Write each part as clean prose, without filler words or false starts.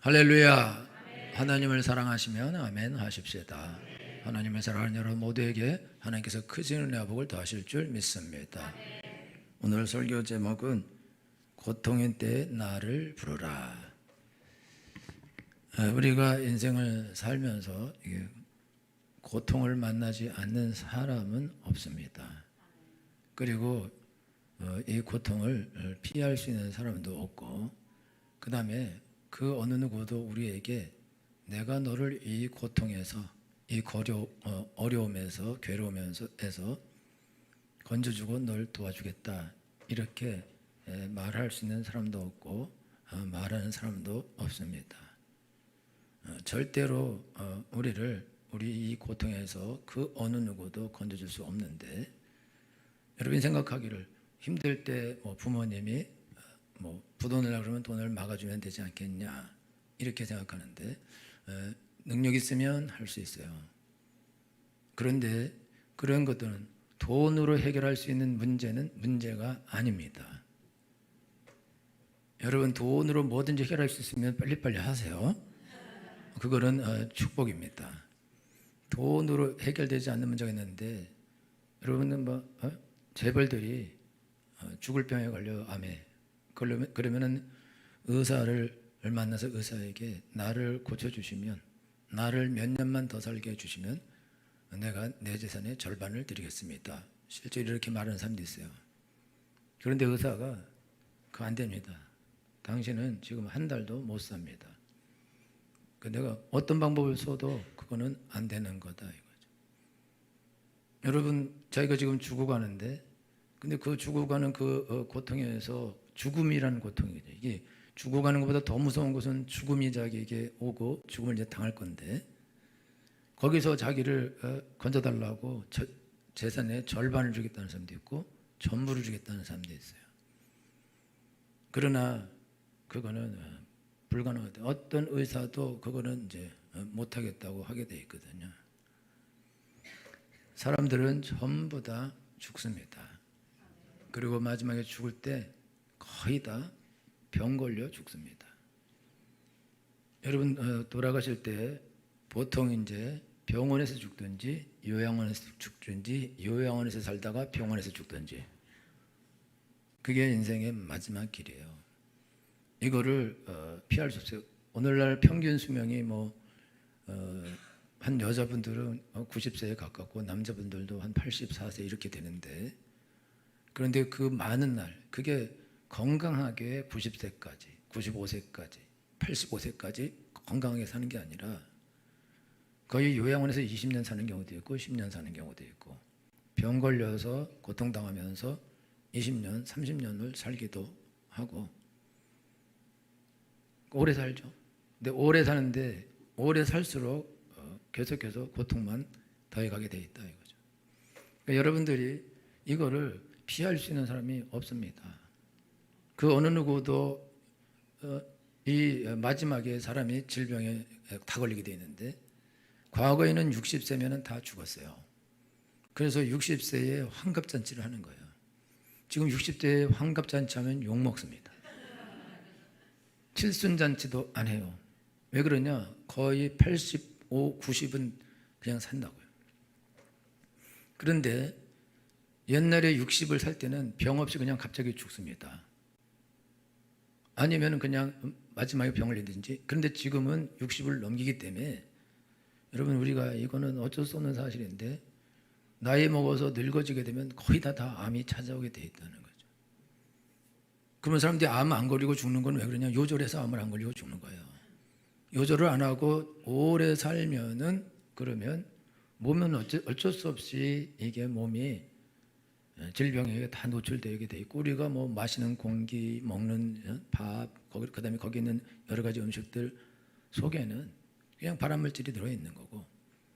할렐루야. 하나님을 사랑하시면 아멘 하십시다. 하나님을 사랑하는 여러분 모두에게 하나님께서 크신 은혜와 복을 더하실 줄 믿습니다. 오늘 설교 제목은 고통의 때에 나를 부르라. 우리가 인생을 살면서 고통을 만나지 않는 사람은 없습니다. 그리고 이 고통을 피할 수 있는 사람도 없고, 그 다음에 그 어느 누구도 우리에게 내가 너를 이 고통에서, 이 어려움에서, 괴로움에서 건져주고 널 도와주겠다, 이렇게 말할 수 있는 사람도 없고 말하는 사람도 없습니다. 절대로 우리 이 고통에서 그 어느 누구도 건져줄 수 없는데, 여러분이 생각하기를 힘들 때 부모님이 부돈 내려고 그러면 돈을 막아주면 되지 않겠냐, 이렇게 생각하는데, 능력 있으면 할 수 있어요. 그런데 그런 것들은 돈으로 해결할 수 있는 문제가 아닙니다. 여러분, 돈으로 뭐든지 해결할 수 있으면 빨리빨리 하세요. 그거는 축복입니다. 돈으로 해결되지 않는 문제가 있는데, 여러분은 재벌들이 죽을 병에 걸려 암에, 그러면은 의사를 만나서 의사에게 나를 고쳐주시면, 나를 몇 년만 더 살게 해주시면 내가 내 재산의 절반을 드리겠습니다, 실제로 이렇게 말하는 사람도 있어요. 그런데 의사가 그거 안 됩니다. 당신은 지금 한 달도 못 삽니다. 내가 어떤 방법을 써도 그거는 안 되는 거다, 이거죠. 여러분, 자기가 지금 죽어가는데, 근데 그 죽어가는 그 고통에서, 죽음이라는 고통이죠. 이게 죽어가는 것보다 더 무서운 것은 죽음이 자기에게 오고 죽음을 이제 당할 건데, 거기서 자기를 건져달라고 재산의 절반을 주겠다는 사람도 있고 전부를 주겠다는 사람도 있어요. 그러나 그거는 불가능하다. 어떤 의사도 그거는 이제 못하겠다고 하게 돼 있거든요. 사람들은 전부 다 죽습니다. 그리고 마지막에 죽을 때 거의 다 병 걸려 죽습니다. 여러분, 돌아가실 때 보통 이제 병원에서 죽든지 요양원에서 죽든지, 요양원에서 살다가 병원에서 죽든지, 그게 인생의 마지막 길이에요. 이거를 피할 수 없어요. 오늘날 평균 수명이 한 여자분들은 90세에 가깝고 남자분들도 한 84세 이렇게 되는데, 그런데 그 많은 날, 그게 건강하게 90세까지, 95세까지, 85세까지 건강하게 사는 게 아니라 거의 요양원에서 20년 사는 경우도 있고 10년 사는 경우도 있고, 병 걸려서 고통당하면서 20년, 30년을 살기도 하고, 오래 살죠. 근데 오래 사는데 오래 살수록 계속해서 고통만 더해가게 돼 있다, 이거죠. 그러니까 여러분들이 이거를 피할 수 있는 사람이 없습니다. 그 어느 누구도 이 마지막에 사람이 질병에 다 걸리게 돼 있는데, 과거에는 60세면 다 죽었어요. 그래서 60세에 환갑잔치를 하는 거예요. 지금 60세에 환갑잔치 하면 욕먹습니다. 칠순잔치도 안 해요. 왜 그러냐? 거의 85, 90은 그냥 산다고요. 그런데 옛날에 60을 살 때는 병 없이 그냥 갑자기 죽습니다. 아니면 그냥 마지막에 병을 내든지. 그런데 지금은 60을 넘기기 때문에, 여러분, 우리가 이거는 어쩔 수 없는 사실인데, 나이 먹어서 늙어지게 되면 거의 다 암이 찾아오게 돼 있다는 거죠. 그러면 사람들이 암 안 걸리고 죽는 건 왜 그러냐? 요절해서 암을 안 걸리고 죽는 거예요. 요절을 안 하고 오래 살면은, 그러면 몸은 어쩔 수 없이 이게 몸이 질병에 다 노출되게 돼 있고, 우리가 마시는 공기, 먹는 밥, 그다음에 거기 있는 여러 가지 음식들 속에는 그냥 발암물질이 들어있는 거고,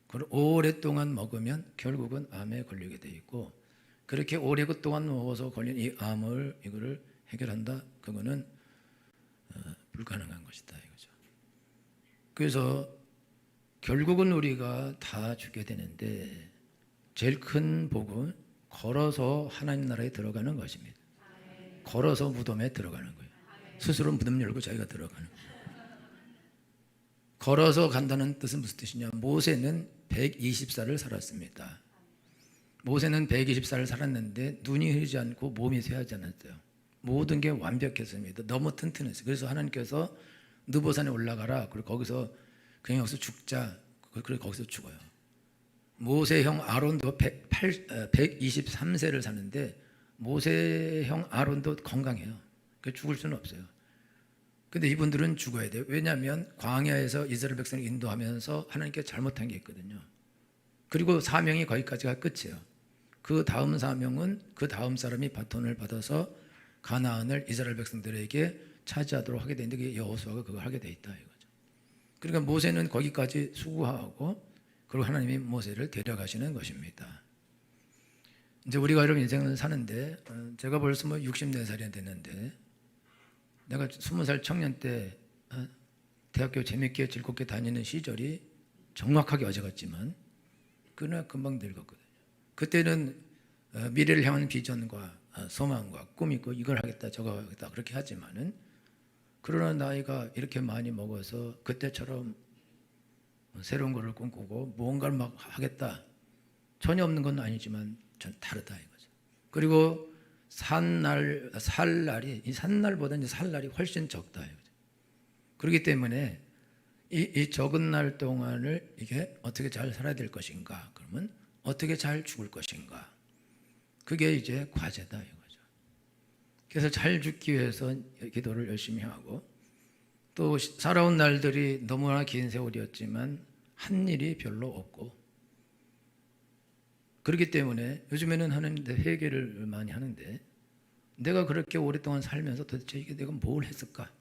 그걸 오랫동안 먹으면 결국은 암에 걸리게 돼 있고, 그렇게 오랫동안 먹어서 걸린 이 암을, 이거를 해결한다? 그거는 불가능한 것이다, 이거죠. 그래서 결국은 우리가 다 죽게 되는데, 제일 큰 복은 걸어서 하나님 나라에 들어가는 것입니다. 걸어서 무덤에 들어가는 거예요. 스스로 무덤 열고 자기가 들어가는 거예요. 걸어서 간다는 뜻은 무슨 뜻이냐? 모세는 120살을 살았습니다. 모세는 120살을 살았는데 눈이 흐리지 않고 몸이 쇠하지 않았어요. 모든 게 완벽했습니다. 너무 튼튼했어요. 그래서 하나님께서 느보산에 올라가라. 그리고 거기서 그냥 여기서 죽자. 그리고 거기서 죽어요. 모세 형 아론도 123세를 사는데 모세 형 아론도 건강해요. 죽을 수는 없어요. 근데 이분들은 죽어야 돼요. 왜냐하면 광야에서 이스라엘 백성을 인도하면서 하나님께 잘못한 게 있거든요. 그리고 사명이 거기까지가 끝이에요. 그 다음 사명은 그 다음 사람이 바톤을 받아서 가나안을 이스라엘 백성들에게 차지하도록 하게 되는데 그게 여호수아가 그걸 하게 돼 있다 이거죠. 그러니까 모세는 거기까지 수고하고 그리고 하나님이 모세를 데려가시는 것입니다. 이제 우리가 이런 인생을 사는데 제가 벌써 64살이 됐는데 내가 20살 청년 때 대학교 재밌게 즐겁게 다니는 시절이 정확하게 어제 같지만 그러나 금방 늙었거든요. 그때는 미래를 향한 비전과 소망과 꿈이 있고 이걸 하겠다 저거 하겠다 그렇게 하지만은 그러나 나이가 이렇게 많이 먹어서 그때처럼 새로운 것을 꿈꾸고 무언가를 막 하겠다 전혀 없는 건 아니지만 전 다르다 이거죠. 그리고 살 날이 이 산 날보다 이제 살 날이 훨씬 적다 이거죠. 그렇기 때문에 이 적은 날 동안을 이게 어떻게 잘 살아야 될 것인가? 그러면 어떻게 잘 죽을 것인가? 그게 이제 과제다 이거죠. 그래서 잘 죽기 위해서 기도를 열심히 하고 또 살아온 날들이 너무나 긴 세월이었지만 한 일이 별로 없고 그렇기 때문에 요즘에는 하는데 회개를 많이 하는데 내가 그렇게 오랫동안 살면서 도대체 이게 내가 뭘 했을까?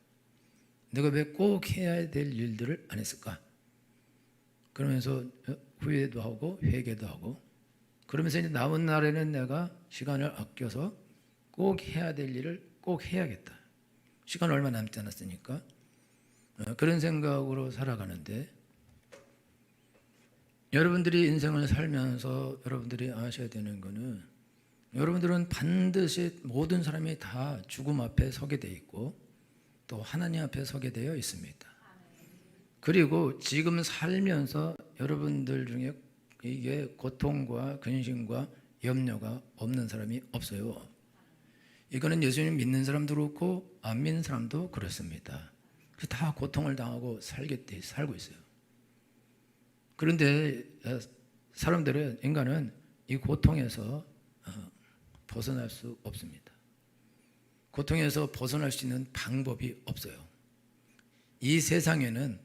내가 왜 꼭 해야 될 일들을 안 했을까? 그러면서 후회도 하고 회개도 하고 그러면서 이제 남은 날에는 내가 시간을 아껴서 꼭 해야 될 일을 꼭 해야겠다. 시간 얼마 남지 않았으니까 그런 생각으로 살아가는데 여러분들이 인생을 살면서 여러분들이 아셔야 되는 거는 여러분들은 반드시 모든 사람이 다 죽음 앞에 서게 돼 있고 또 하나님 앞에 서게 되어 있습니다. 그리고 지금 살면서 여러분들 중에 이게 고통과 근심과 염려가 없는 사람이 없어요. 이거는 예수님 믿는 사람도 그렇고 안 믿는 사람도 그렇습니다. 다 고통을 당하고 살고 있어요. 그런데 사람들은 인간은 이 고통에서 벗어날 수 없습니다. 고통에서 벗어날 수 있는 방법이 없어요. 이 세상에는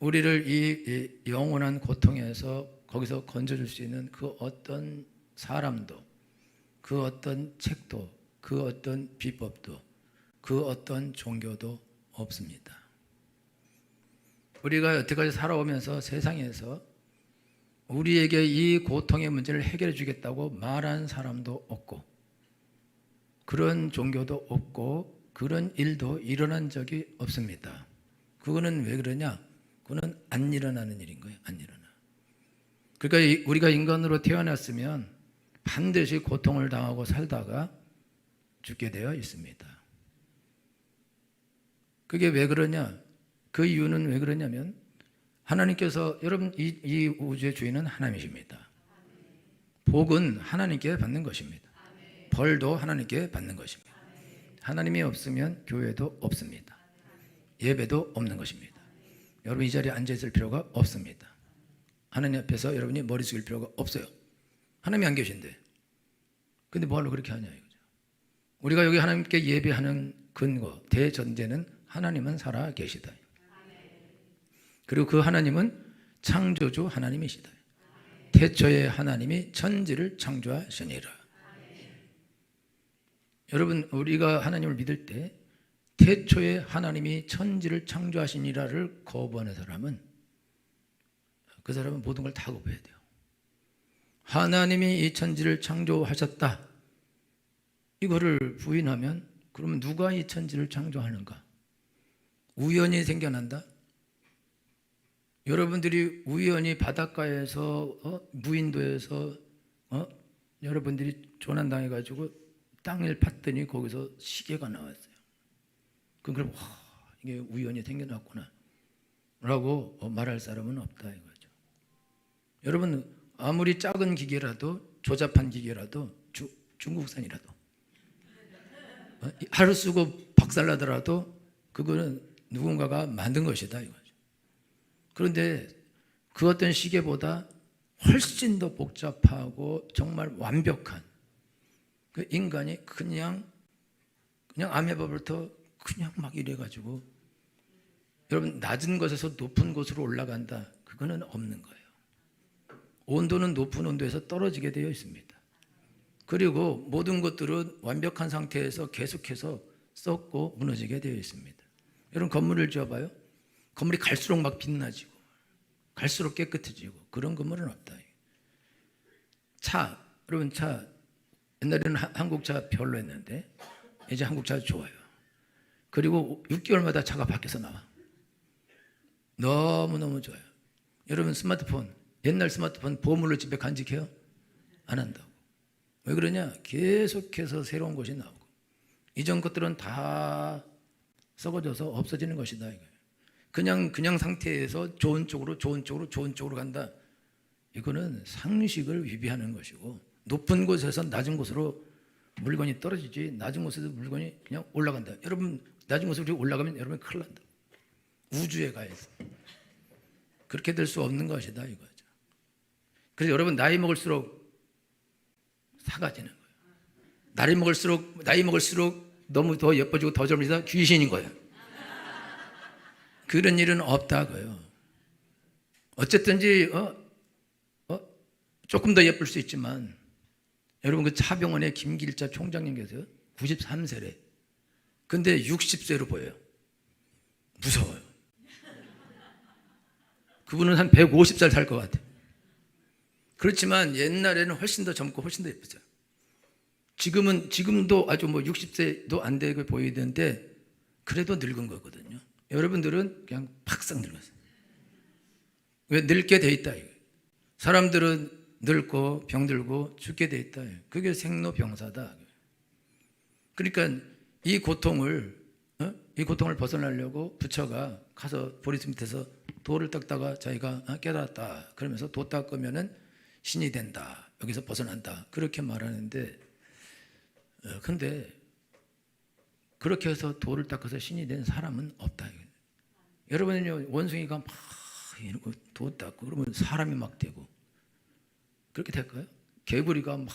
우리를 이 영원한 고통에서 거기서 건져줄 수 있는 그 어떤 사람도 그 어떤 책도 그 어떤 비법도 그 어떤 종교도 없습니다. 우리가 여태까지 살아오면서 세상에서 우리에게 이 고통의 문제를 해결해 주겠다고 말한 사람도 없고 그런 종교도 없고 그런 일도 일어난 적이 없습니다. 그거는 왜 그러냐? 그거는 안 일어나는 일인 거예요. 안 일어나. 그러니까 우리가 인간으로 태어났으면 반드시 고통을 당하고 살다가 죽게 되어 있습니다. 그게 왜 그러냐? 그 이유는 왜 그러냐면 하나님께서 여러분 이 우주의 주인은 하나님이십니다. 복은 하나님께 받는 것입니다. 벌도 하나님께 받는 것입니다. 하나님이 없으면 교회도 없습니다. 예배도 없는 것입니다. 여러분 이 자리에 앉아 있을 필요가 없습니다. 하나님 앞에서 여러분이 머리 숙일 필요가 없어요. 하나님이 안 계신데. 근데 뭐하러 그렇게 하냐 이거죠. 우리가 여기 하나님께 예배하는 근거, 대전제는 하나님은 살아 계시다. 그리고 그 하나님은 창조주 하나님이시다. 태초에 하나님이 천지를 창조하시니라. 여러분 우리가 하나님을 믿을 때 태초에 하나님이 천지를 창조하시니라를 거부하는 사람은 그 사람은 모든 걸 다 거부해야 돼요. 하나님이 이 천지를 창조하셨다. 이거를 부인하면 그러면 누가 이 천지를 창조하는가? 우연히 생겨난다? 여러분들이 우연히 바닷가에서 무인도에서 여러분들이 조난당해가지고 땅을 팠더니 거기서 시계가 나왔어요. 그럼 이게 우연히 생겨났구나. 라고 말할 사람은 없다 이거죠. 여러분 아무리 작은 기계라도 조잡한 기계라도 중국산이라도 하루 쓰고 박살나더라도 그거는 누군가가 만든 것이다 이거죠. 그런데 그 어떤 시계보다 훨씬 더 복잡하고 정말 완벽한 그 인간이 그냥 아메바부터 그냥 막 이래가지고 여러분 낮은 곳에서 높은 곳으로 올라간다 그거는 없는 거예요. 온도는 높은 온도에서 떨어지게 되어 있습니다. 그리고 모든 것들은 완벽한 상태에서 계속해서 썩고 무너지게 되어 있습니다. 여러분 건물을 지어봐요. 건물이 갈수록 막 빛나지고 갈수록 깨끗해지고 그런 건물은 없다. 차, 여러분 차 옛날에는 한국 차 별로였는데 이제 한국 차 좋아요. 그리고 6개월마다 차가 바뀌어서 나와. 너무너무 좋아요. 여러분 스마트폰, 옛날 스마트폰 보물로 집에 간직해요? 안 한다고. 왜 그러냐? 계속해서 새로운 것이 나오고 이전 것들은 다 썩어져서 없어지는 것이다 이거예요. 그냥 상태에서 좋은 쪽으로 간다. 이거는 상식을 위배하는 것이고 높은 곳에서 낮은 곳으로 물건이 떨어지지 낮은 곳에서 물건이 그냥 올라간다. 여러분 낮은 곳으로 올라가면 여러분 큰일 난다. 우주에 가야지. 그렇게 될 수 없는 것이다 이거죠. 그래서 여러분 나이 먹을수록 사가지는 거예요. 나이 먹을수록 너무 더 예뻐지고 더 젊어지다 귀신인 거예요. 그런 일은 없다고요. 어쨌든지 조금 더 예쁠 수 있지만 여러분 그 차병원의 김길자 총장님 계세요. 93세래. 근데 60세로 보여요. 무서워요. 그분은 한 150살 살 것 같아요. 그렇지만 옛날에는 훨씬 더 젊고 훨씬 더 예쁘죠. 지금도 아주 60세도 안 되게 보이는데 그래도 늙은 거거든요. 여러분들은 그냥 팍싹 늙었어요. 왜 늙게 돼 있다 이거예요. 사람들은 늙고 병들고 죽게 돼 있다. 그게 생로병사다. 그러니까 이 고통을 벗어나려고 부처가 가서 보리수 밑에서 돌을 닦다가 자기가 깨달았다. 그러면서 도 닦으면은 신이 된다. 여기서 벗어난다. 그렇게 말하는데, 근데 그렇게 해서 돌을 닦아서 신이 된 사람은 없다. 여러분은요 원숭이가 막 이러고 도 닦고 그러면 사람이 막 되고 그렇게 될까요? 개구리가 막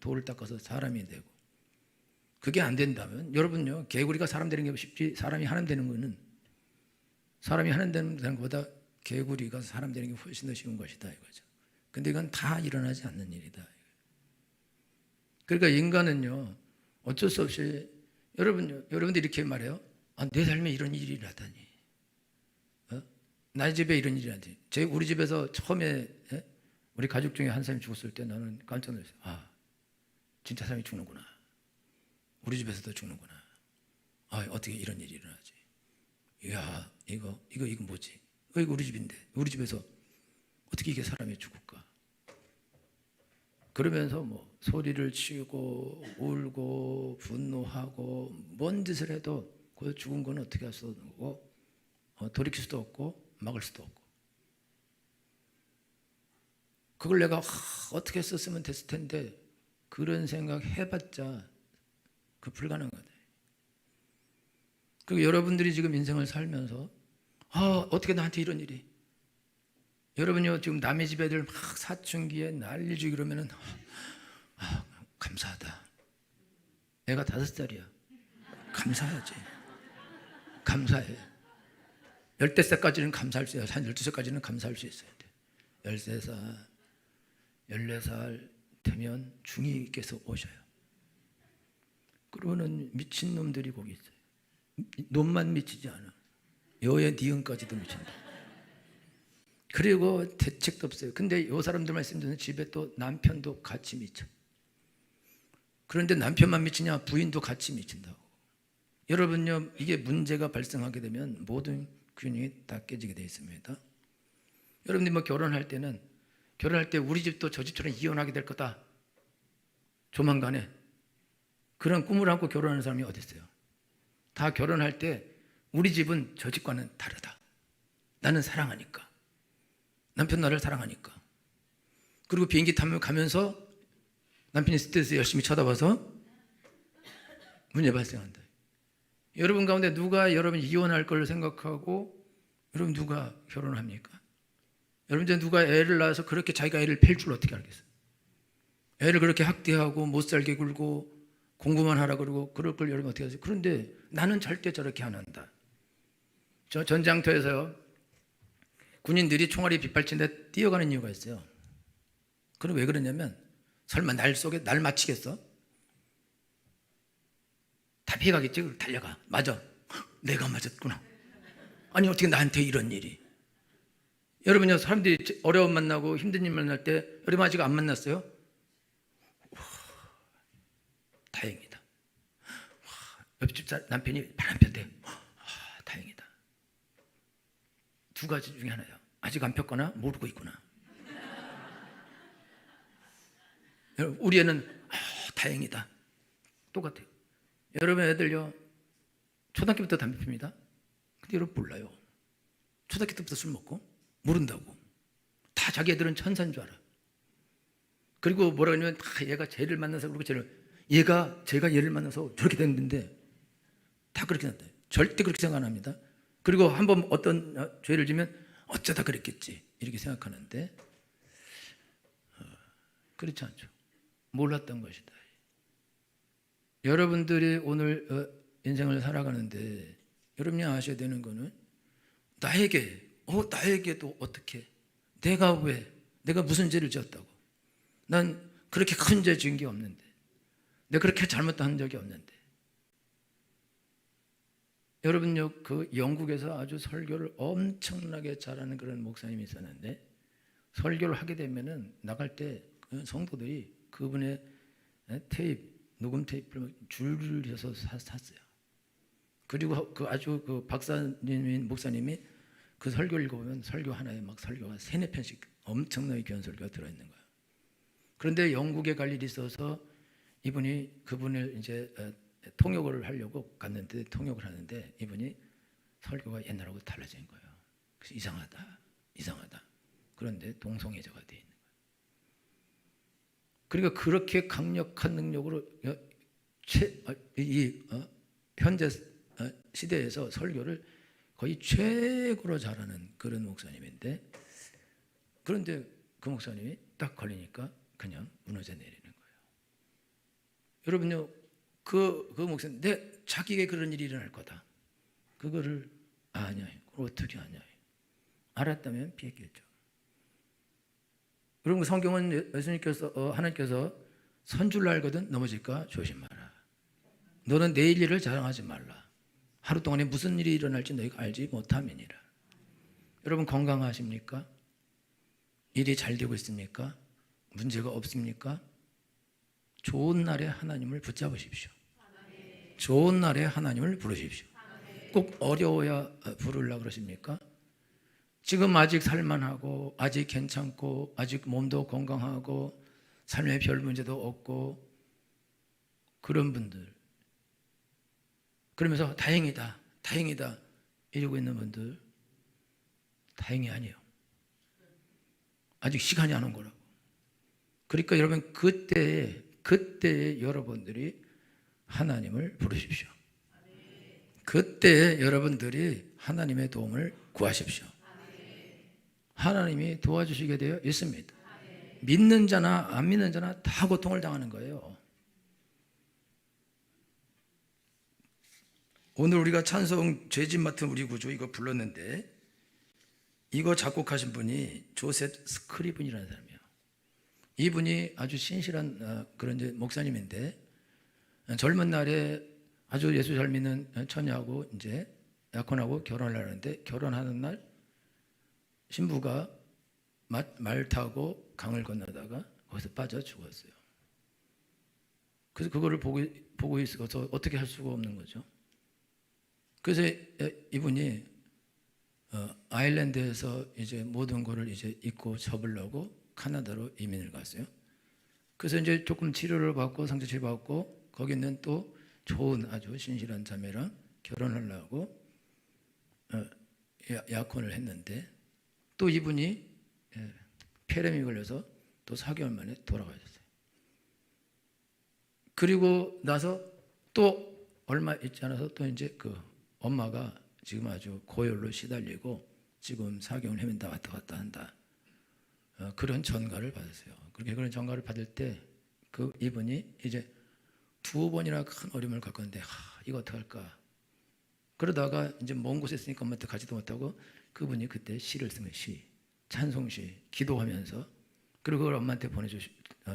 돌을 닦아서 사람이 되고 그게 안 된다면 여러분요 개구리가 사람 되는 게 쉽지 사람이 하나님 되는 거는 사람이 하나님 되는 것보다 개구리가 사람 되는 게 훨씬 더 쉬운 것이다 이거죠. 근데 이건 다 일어나지 않는 일이다. 그러니까 인간은요 어쩔 수 없이 여러분들 이렇게 말해요. 내 삶에 이런 일이 일어나다니. 나의 집에 이런 일이 일어나다니. 우리 집에서 처음에 우리 가족 중에 한 사람이 죽었을 때 나는 깜짝 놀랐어요. 진짜 사람이 죽는구나. 우리 집에서도 죽는구나. 어떻게 이런 일이 일어나지? 이야, 이거 뭐지? 이거 우리 집인데 우리 집에서 어떻게 이게 사람이 죽을까? 그러면서 소리를 치고 울고 분노하고 뭔 짓을 해도 그 죽은 건 어떻게 할 수 없고 돌이킬 수도 없고 막을 수도 없고 그걸 내가 어떻게 했었으면 됐을 텐데 그런 생각 해봤자 그 불가능하다. 그리고 여러분들이 지금 인생을 살면서 어떻게 나한테 이런 일이 여러분요 지금 남의 집 애들 막 사춘기에 난리주기 그러면은 감사하다. 애가 5살이야. 감사하지. 감사해. 10대까지는 감사할 수 있어요. 한 12살까지는 감사할 수 있어야 돼. 13살, 14살 되면 중이께서 오셔요. 그러면은 미친놈들이 거기 있어요. 놈만 미치지 않아. 여의 니은까지도 미친다. 그리고 대책도 없어요. 근데 요 사람들 말씀 듣는 집에 또 남편도 같이 미쳐. 그런데 남편만 미치냐? 부인도 같이 미친다고. 여러분요, 이게 문제가 발생하게 되면 모든 균형이 다 깨지게 되어 있습니다. 여러분들이 결혼할 때 우리 집도 저 집처럼 이혼하게 될 거다. 조만간에. 그런 꿈을 안고 결혼하는 사람이 어디 있어요? 다 결혼할 때 우리 집은 저 집과는 다르다. 나는 사랑하니까. 남편 나를 사랑하니까. 그리고 비행기 타면 가면서 남편이 스트레스 열심히 쳐다봐서 문제 발생한다. 여러분 가운데 누가 여러분 이혼할 걸 생각하고 여러분 누가 결혼합니까? 여러분 이제 누가 애를 낳아서 그렇게 자기가 애를 팰 줄 어떻게 알겠어요? 애를 그렇게 학대하고 못 살게 굴고 공부만 하라 그러고 그럴 걸 여러분 어떻게 하세요? 그런데 나는 절대 저렇게 안 한다. 저 전장터에서 군인들이 총알이 빗발친데 뛰어가는 이유가 있어요. 그럼 왜 그러냐면 설마 날 속에 날 맞히겠어? 다 피해가겠지? 달려가. 맞아. 내가 맞았구나. 아니 어떻게 나한테 이런 일이. 여러분요, 사람들이 어려움 만나고 힘든 일 만날 때 여러분 아직 안 만났어요? 다행이다. 옆집 남편이 바람 폈대. 다행이다. 두 가지 중에 하나예요. 아직 안 폈거나 모르고 있구나. 우리 애는 다행이다. 똑같아요. 여러분 애들요, 초등학교부터 담배 핍니다. 근데 여러분 몰라요. 초등학교 때부터 술 먹고 모른다고. 다 자기 애들은 천사인 줄 알아. 그리고 뭐라 하냐면 얘가 쟤를 만나서 그러고 제가 얘를 만나서 저렇게 됐는데 다 그렇게 났다. 절대 그렇게 생각 안 합니다. 그리고 한번 어떤 죄를 지면 어쩌다 그랬겠지 이렇게 생각하는데 그렇지 않죠. 몰랐던 것이다. 여러분들이 오늘 인생을 살아가는데 여러분이 아셔야 되는 거는 나에게도 어떻게 내가 무슨 죄를 지었다고. 난 그렇게 큰 죄 지은 게 없는데, 내가 그렇게 잘못한 적이 없는데. 여러분요, 그 영국에서 아주 설교를 엄청나게 잘하는 그런 목사님이 있었는데, 설교를 하게 되면은 나갈 때 성도들이 그분의 녹음 테이프를 줄을 서서 샀어요. 그리고 아주 박사님, 목사님이 그 설교를 읽어보면 설교 하나에 막 설교가 3-4편씩 엄청나게 귀한 설교가 들어있는 거예요. 그런데 영국에 갈 일이 있어서 그분을 이제 통역을 하려고 갔는데, 통역을 하는데 이분이 설교가 옛날하고 달라진 거예요. 그래서 이상하다. 그런데 동성애자가 돼 있는 거예요. 그러니까 그렇게 강력한 능력으로 현재 시대에서 설교를 거의 최고로 잘하는 그런 목사님인데, 그런데 그 목사님이 딱 걸리니까 그냥 무너져 내리는 거예요. 여러분요, 그 목사님, 자기에게 그런 일이 일어날 거다. 그거를 아냐? 어떻게 아냐? 알았다면 피했겠죠. 여러분, 성경은 하나님께서 선줄로 알거든 넘어질까 조심하라. 너는 내일 일을 자랑하지 말라. 하루 동안에 무슨 일이 일어날지 너희가 알지 못함이니라. 여러분 건강하십니까? 일이 잘 되고 있습니까? 문제가 없습니까? 좋은 날에 하나님을 붙잡으십시오. 좋은 날에 하나님을 부르십시오. 꼭 어려워야 부르려고 그러십니까? 지금 아직 살만하고 아직 괜찮고 아직 몸도 건강하고 삶에 별 문제도 없고 그런 분들, 그러면서 다행이다 이러고 있는 분들, 다행이 아니에요. 아직 시간이 안 온 거라고. 그러니까 여러분 그때에 여러분들이 하나님을 부르십시오. 그때 여러분들이 하나님의 도움을 구하십시오. 하나님이 도와주시게 되어 있습니다. 믿는 자나 안 믿는 자나 다 고통을 당하는 거예요. 오늘 우리가 찬송 죄짐 맡은 우리 구주 이거 불렀는데, 이거 작곡하신 분이 조셉 스크리븐이라는 사람이에요. 이분이 아주 신실한 그런 이제 목사님인데, 젊은 날에 아주 예수 잘 믿는 처녀하고 이제 약혼하고 결혼을 하는데, 결혼하는 날 신부가 말 타고 강을 건너다가 거기서 빠져 죽었어요. 그래서 그거를 보고 있어서 어떻게 할 수가 없는 거죠. 그래서 이분이 아일랜드에서 이제 모든 거를 이제 잊고 접으려고 카나다로 이민을 갔어요. 그래서 이제 조금 치료를 받고 상처 치료받고 거기 있는 또 좋은 아주 신실한 자매랑 결혼하려고 약혼을 했는데 또 이분이 폐렴이 걸려서 또 4개월 만에 돌아가셨어요. 그리고 나서 또 얼마 있지 않아서 또 이제 그 엄마가 지금 아주 고열로 시달리고 지금 4개월 헤맨다 왔다 갔다 한다. 그런 전가를 받았어요. 그렇게 그런 전가를 받을 때 그 이분이 이제 2번이나 큰 어려움을 겪었는데 이거 어떡할까. 그러다가 이제 먼 곳에 있으니까 엄마한테 가지도 못하고 그분이 그때 시를 쓴 거예요. 시, 찬송시, 기도하면서. 그리고 그걸 엄마한테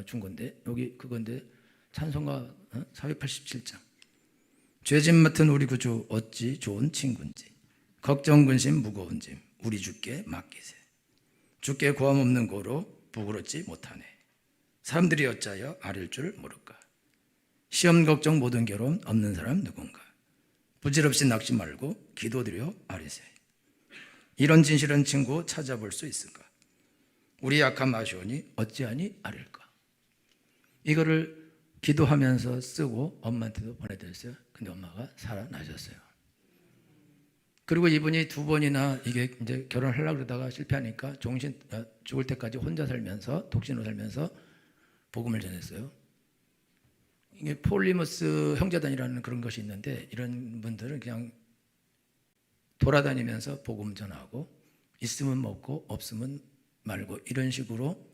준 건데 여기 그건데 찬송가 487장. 죄짐 맡은 우리 구주 어찌 좋은 친구인지 걱정 근심 무거운 짐 우리 주께 맡기세. 주께 고함 없는 고로 부끄럽지 못하네. 사람들이 어찌하여 아릴 줄 모를까. 시험 걱정 모든 괴로움 없는 사람 누군가. 부질없이 낙심 말고 기도드려 아리세. 이런 진실한 친구 찾아볼 수 있을까. 우리 약한 마시오니 어찌하니 아릴까. 이거를 기도하면서 쓰고 엄마한테도 보내드렸어요. 근데 엄마가 살아나셨어요. 그리고 이분이 2번이나 이게 이제 결혼하려고 그러다가 실패하니까 죽을 때까지 혼자 살면서 독신으로 살면서 복음을 전했어요. 이게 폴리머스 형제단이라는 그런 것이 있는데 이런 분들은 그냥 돌아다니면서 복음 전하고 있으면 먹고 없으면 말고 이런 식으로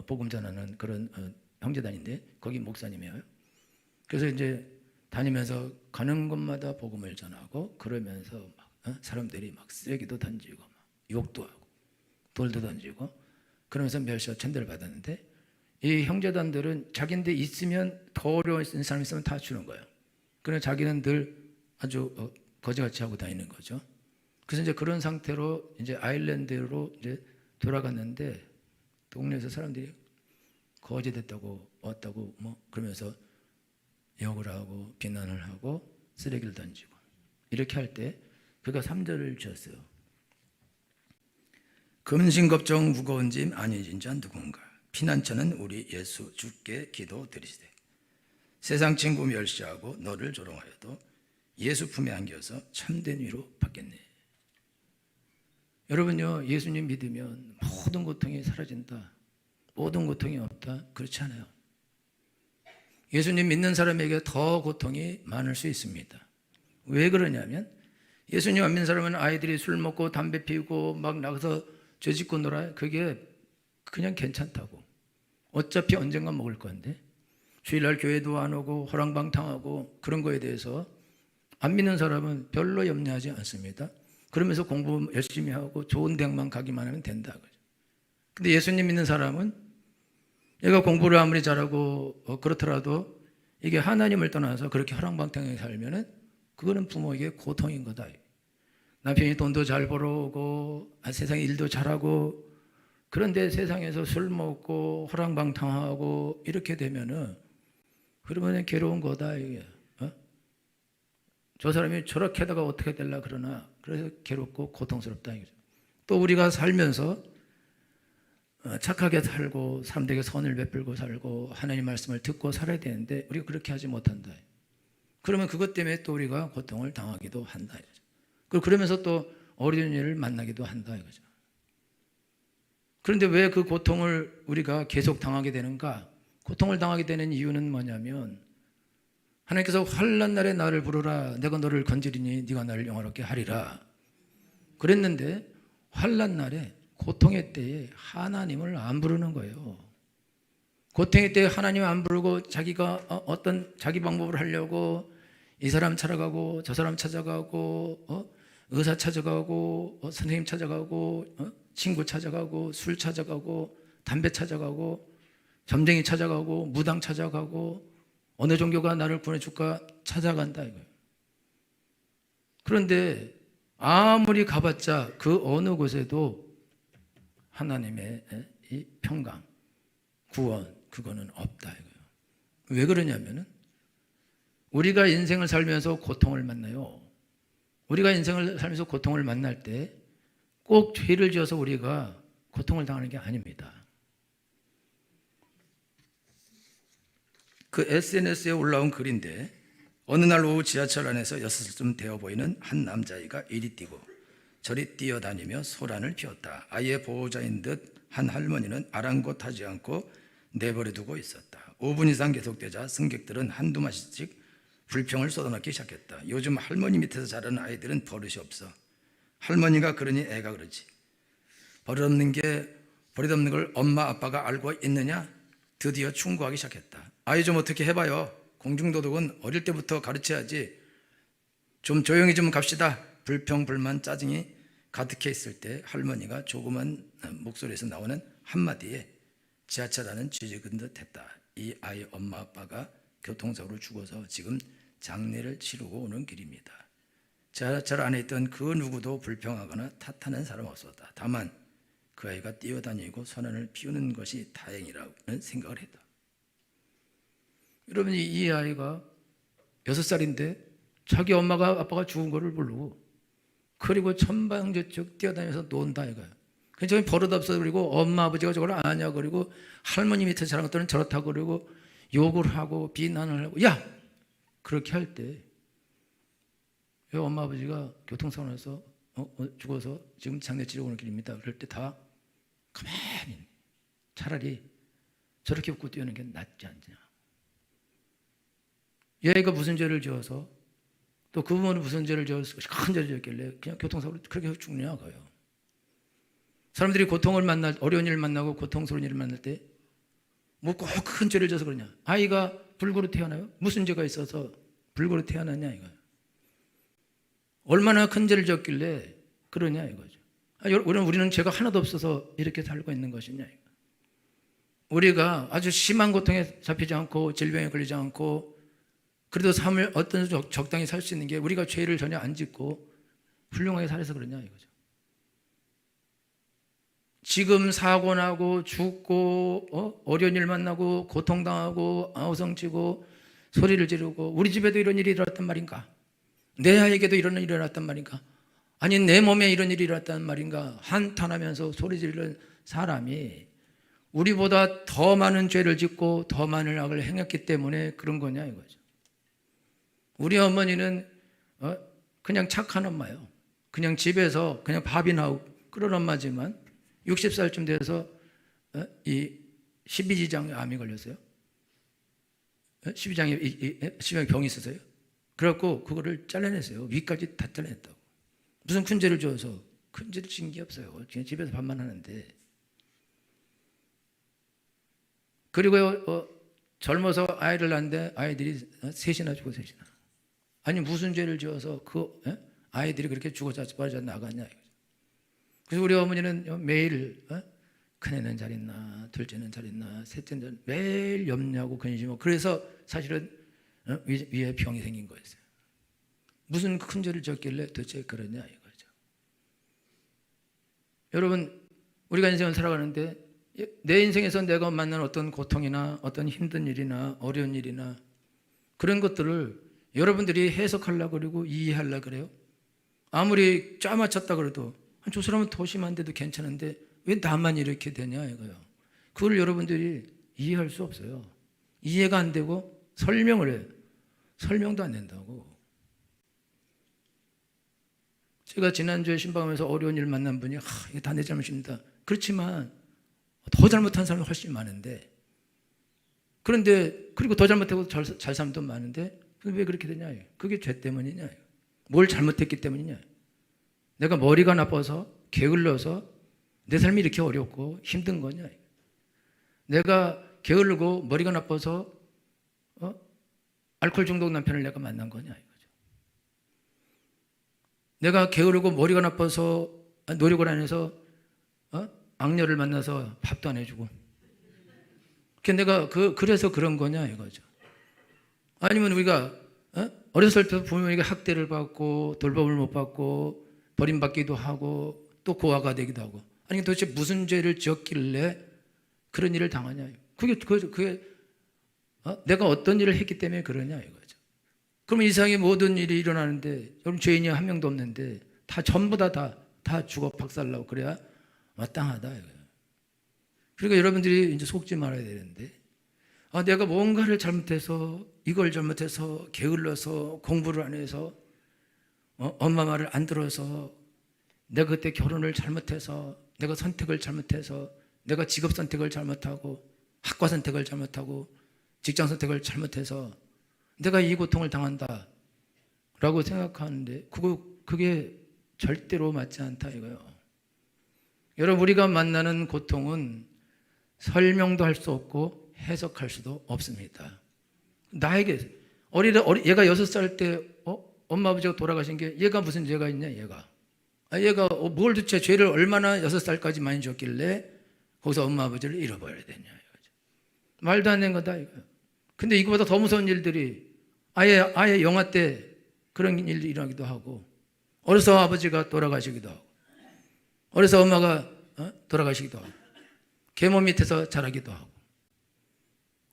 복음 전하는 그런 형제단인데 거기 목사님이에요. 그래서 이제 다니면서 가는 곳마다 복음을 전하고 그러면서 막 사람들이 막 쓰레기도 던지고 막 욕도 하고 돌도 던지고 그러면서 멸시와 천대를 받았는데 이 형제단들은 자기인데 있으면 더 어려운 사람 있으면 다 주는 거예요. 그래서 자기는 늘 아주 거지같이 하고 다니는 거죠. 그래서 이제 그런 상태로 이제 아일랜드로 이제 돌아갔는데 동네에서 사람들이 거지됐다고 왔다고 뭐 그러면서 욕을 하고 비난을 하고 쓰레기를 던지고 이렇게 할 때 그가 3절을 지었어요. 근심 걱정 무거운 짐 아니진 자 누군가. 피난처는 우리 예수 주께 기도드리시되. 세상 친구 멸시하고 너를 조롱하여도 예수 품에 안겨서 참된 위로 받겠네. 여러분요, 예수님 믿으면 모든 고통이 사라진다, 모든 고통이 없다, 그렇지 않아요. 예수님 믿는 사람에게 더 고통이 많을 수 있습니다. 왜 그러냐면 예수님 안 믿는 사람은 아이들이 술 먹고 담배 피우고 막 나가서 죄 짓고 놀아요. 그게 그냥 괜찮다고. 어차피 언젠가 먹을 건데 주일날 교회도 안 오고 허랑방탕하고 그런 거에 대해서 안 믿는 사람은 별로 염려하지 않습니다. 그러면서 공부 열심히 하고 좋은 대학만 가기만 하면 된다. 근데 예수님 믿는 사람은 얘가 공부를 아무리 잘하고 그렇더라도 이게 하나님을 떠나서 그렇게 허랑방탕하게 살면은 그거는 부모에게 고통인 거다. 남편이 돈도 잘 벌어오고 세상에 일도 잘하고 그런데 세상에서 술 먹고 허랑방탕하고 이렇게 되면은 그러면 괴로운 거다 이게. 저 사람이 저렇게 하다가 어떻게 될라 그러나 그래서 괴롭고 고통스럽다 이거죠. 또 우리가 살면서 착하게 살고 사람들에게 선을 베풀고 살고 하나님 말씀을 듣고 살아야 되는데 우리가 그렇게 하지 못한다. 그러면 그것 때문에 또 우리가 고통을 당하기도 한다 이거죠. 그리고 그러면서 또 어려운 일을 만나기도 한다 이거죠. 그런데 왜 그 고통을 우리가 계속 당하게 되는가? 고통을 당하게 되는 이유는 뭐냐면 하나님께서 환난 날에 나를 부르라 내가 너를 건지리니 네가 나를 영화롭게 하리라 그랬는데 환난 날에 고통의 때에 하나님을 안 부르는 거예요. 고통의 때에 하나님 안 부르고 자기가 어떤 자기 방법을 하려고 이 사람 찾아가고 저 사람 찾아가고 의사 찾아가고 선생님 찾아가고 친구 찾아가고 술 찾아가고 담배 찾아가고 점쟁이 찾아가고 무당 찾아가고 어느 종교가 나를 구해줄까 찾아간다 이거예요. 그런데 아무리 가봤자 그 어느 곳에도 하나님의 이 평강, 구원 그거는 없다 이거예요. 왜 그러냐면은 우리가 인생을 살면서 고통을 만나요. 우리가 인생을 살면서 고통을 만날 때 꼭 죄를 지어서 우리가 고통을 당하는 게 아닙니다. 그 SNS에 올라온 글인데 어느 날 오후 지하철 안에서 6살쯤 되어 보이는 한 남자아이가 이리 뛰고 저리 뛰어다니며 소란을 피웠다. 아이의 보호자인 듯 한 할머니는 아랑곳하지 않고 내버려두고 있었다. 5분 이상 계속되자 승객들은 한두 마디씩 불평을 쏟아넣기 시작했다. 요즘 할머니 밑에서 자라는 아이들은 버릇이 없어. 할머니가 그러니 애가 그러지. 버릇없는 걸 엄마 아빠가 알고 있느냐? 드디어 충고하기 시작했다. 아이 좀 어떻게 해봐요. 공중도덕은 어릴 때부터 가르쳐야지. 좀 조용히 좀 갑시다. 불평, 불만, 짜증이 가득해 있을 때 할머니가 조그만 목소리에서 나오는 한마디에 지하철 안은 쥐죽은 듯 했다. 이 아이 엄마 아빠가 교통사고로 죽어서 지금 장례를 치르고 오는 길입니다. 지하철 안에 있던 그 누구도 불평하거나 탓하는 사람 없었다. 다만 그 아이가 뛰어다니고 소란을 피우는 것이 다행이라는 생각을 했다. 여러분, 이 아이가 6살인데 자기 엄마가 아빠가 죽은 거를 모르고 그리고 천방지축 뛰어다니면서 논다 이거야. 그냥 버릇없어. 그리고 엄마 아버지가 저걸 아냐 그리고 할머니 밑에 자란 것들은 저렇다고 그리고 욕을 하고 비난을 하고. 야! 그렇게 할 때 엄마 아버지가 교통사고 나서 죽어서 지금 장례 치르고 오는 길입니다. 그럴 때 다 가만히 차라리 저렇게 웃고 뛰어는 게 낫지 않냐. 얘가 무슨 죄를 지어서 또 그 부모는 무슨 죄를 지어서 큰 죄를 지었길래 그냥 교통사고로 그렇게 죽느냐 가요. 사람들이 고통을 어려운 일을 만나고 고통스러운 일을 만날 때 뭐 꼭 큰 죄를 져서 그러냐. 아이가 불구로 태어나요? 무슨 죄가 있어서 불구로 태어났냐 이거예요. 얼마나 큰 죄를 지었길래 그러냐 이거죠. 우리는 죄가 하나도 없어서 이렇게 살고 있는 것이냐 이거. 우리가 아주 심한 고통에 잡히지 않고 질병에 걸리지 않고 그래도 삶을 어떤 적당히 살 수 있는 게 우리가 죄를 전혀 안 짓고 훌륭하게 살아서 그러냐 이거죠. 지금 사고 나고 죽고 어려운 일 만나고 고통당하고 아우성치고 소리를 지르고 우리 집에도 이런 일이 일어났단 말인가? 내 아이에게도 이런 일이 일어났단 말인가? 아니 내 몸에 이런 일이 일어났단 말인가? 한탄하면서 소리 지르는 사람이 우리보다 더 많은 죄를 짓고 더 많은 악을 행했기 때문에 그런 거냐 이거죠. 우리 어머니는 그냥 착한 엄마예요. 그냥 집에서 그냥 밥이 나오고 그런 엄마지만 60살쯤 돼서 이 12지장에 암이 걸렸어요. 12지장에 병이 있었어요. 그래갖고 그거를 잘라냈어요. 위까지 다 잘라냈다고. 무슨 큰 죄를 지어서. 큰 죄를 지은 게 없어요. 그냥 집에서 밥만 하는데. 그리고 젊어서 아이를 낳는데 아이들이 셋이나 죽어 셋이나. 아니 무슨 죄를 지어서 그 아이들이 그렇게 죽어 자빠져 나갔냐. 그래서 우리 어머니는 매일 큰애는 잘 있나 둘째는 잘 있나 셋째는 매일 염려하고 근심하고 그래서 사실은 위에 병이 생긴 거였어요. 무슨 큰 죄를 지었길래 도대체 그러냐 이거죠. 여러분 우리가 인생을 살아가는데 내 인생에서 내가 만난 어떤 고통이나 어떤 힘든 일이나 어려운 일이나 그런 것들을 여러분들이 해석하려고 그러고 이해하려고 그래요. 아무리 짜맞췄다 그래도 저 사람은 더 심한데도 괜찮은데 왜 나만 이렇게 되냐 이거요. 그걸 여러분들이 이해할 수 없어요. 이해가 안 되고 설명을 해요. 설명도 안 된다고. 제가 지난주에 신방하면서 어려운 일 만난 분이 이게 다 내 잘못입니다. 그렇지만 더 잘못한 사람이 훨씬 많은데 그런데 그리고 더 잘못하고 잘 사는 사람도 많은데 왜 그렇게 되냐. 그게 죄 때문이냐. 뭘 잘못했기 때문이냐. 내가 머리가 나빠서 게을러서 내 삶이 이렇게 어렵고 힘든 거냐. 내가 게으르고 머리가 나빠서 알코올 중독 남편을 내가 만난 거냐 이거죠. 내가 게으르고 머리가 나빠서 노력을 안 해서 악녀를 만나서 밥도 안 해주고 내가 그래서 그런 거냐 이거죠. 아니면 우리가 어렸을 때 부모에게 학대를 받고 돌봄을 못 받고 버림받기도 하고 또 고아가 되기도 하고 아니 도대체 무슨 죄를 지었길래 그런 일을 당하냐. 그게 내가 어떤 일을 했기 때문에 그러냐 이거죠. 그럼 이 세상에 모든 일이 일어나는데 여러분 죄인이 한 명도 없는데 다 전부 다 죽어 박살나고 그래야 마땅하다 이거예요. 그러니까 여러분들이 이제 속지 말아야 되는데 내가 뭔가를 잘못해서 이걸 잘못해서 게을러서 공부를 안 해서 엄마 말을 안 들어서 내가 그때 결혼을 잘못해서, 내가 선택을 잘못해서, 내가 직업 선택을 잘못하고, 학과 선택을 잘못하고, 직장 선택을 잘못해서 내가 이 고통을 당한다 라고 생각하는데 그게 절대로 맞지 않다 이거예요. 여러분, 우리가 만나는 고통은 설명도 할 수 없고 해석할 수도 없습니다. 나에게 얘가 6살 때 엄마 아버지가 돌아가신 게 얘가 무슨 죄가 있냐 얘가 뭘 도대체 죄를 얼마나 6살까지 많이 졌길래 거기서 엄마 아버지를 잃어버려야 되냐 이거죠. 말도 안 되는 거다 이거예요. 근데 이거보다 더 무서운 일들이 아예 영아 때 그런 일이 일어나기도 하고, 어려서 아버지가 돌아가시기도 하고, 어려서 엄마가 돌아가시기도 하고, 계모 밑에서 자라기도 하고,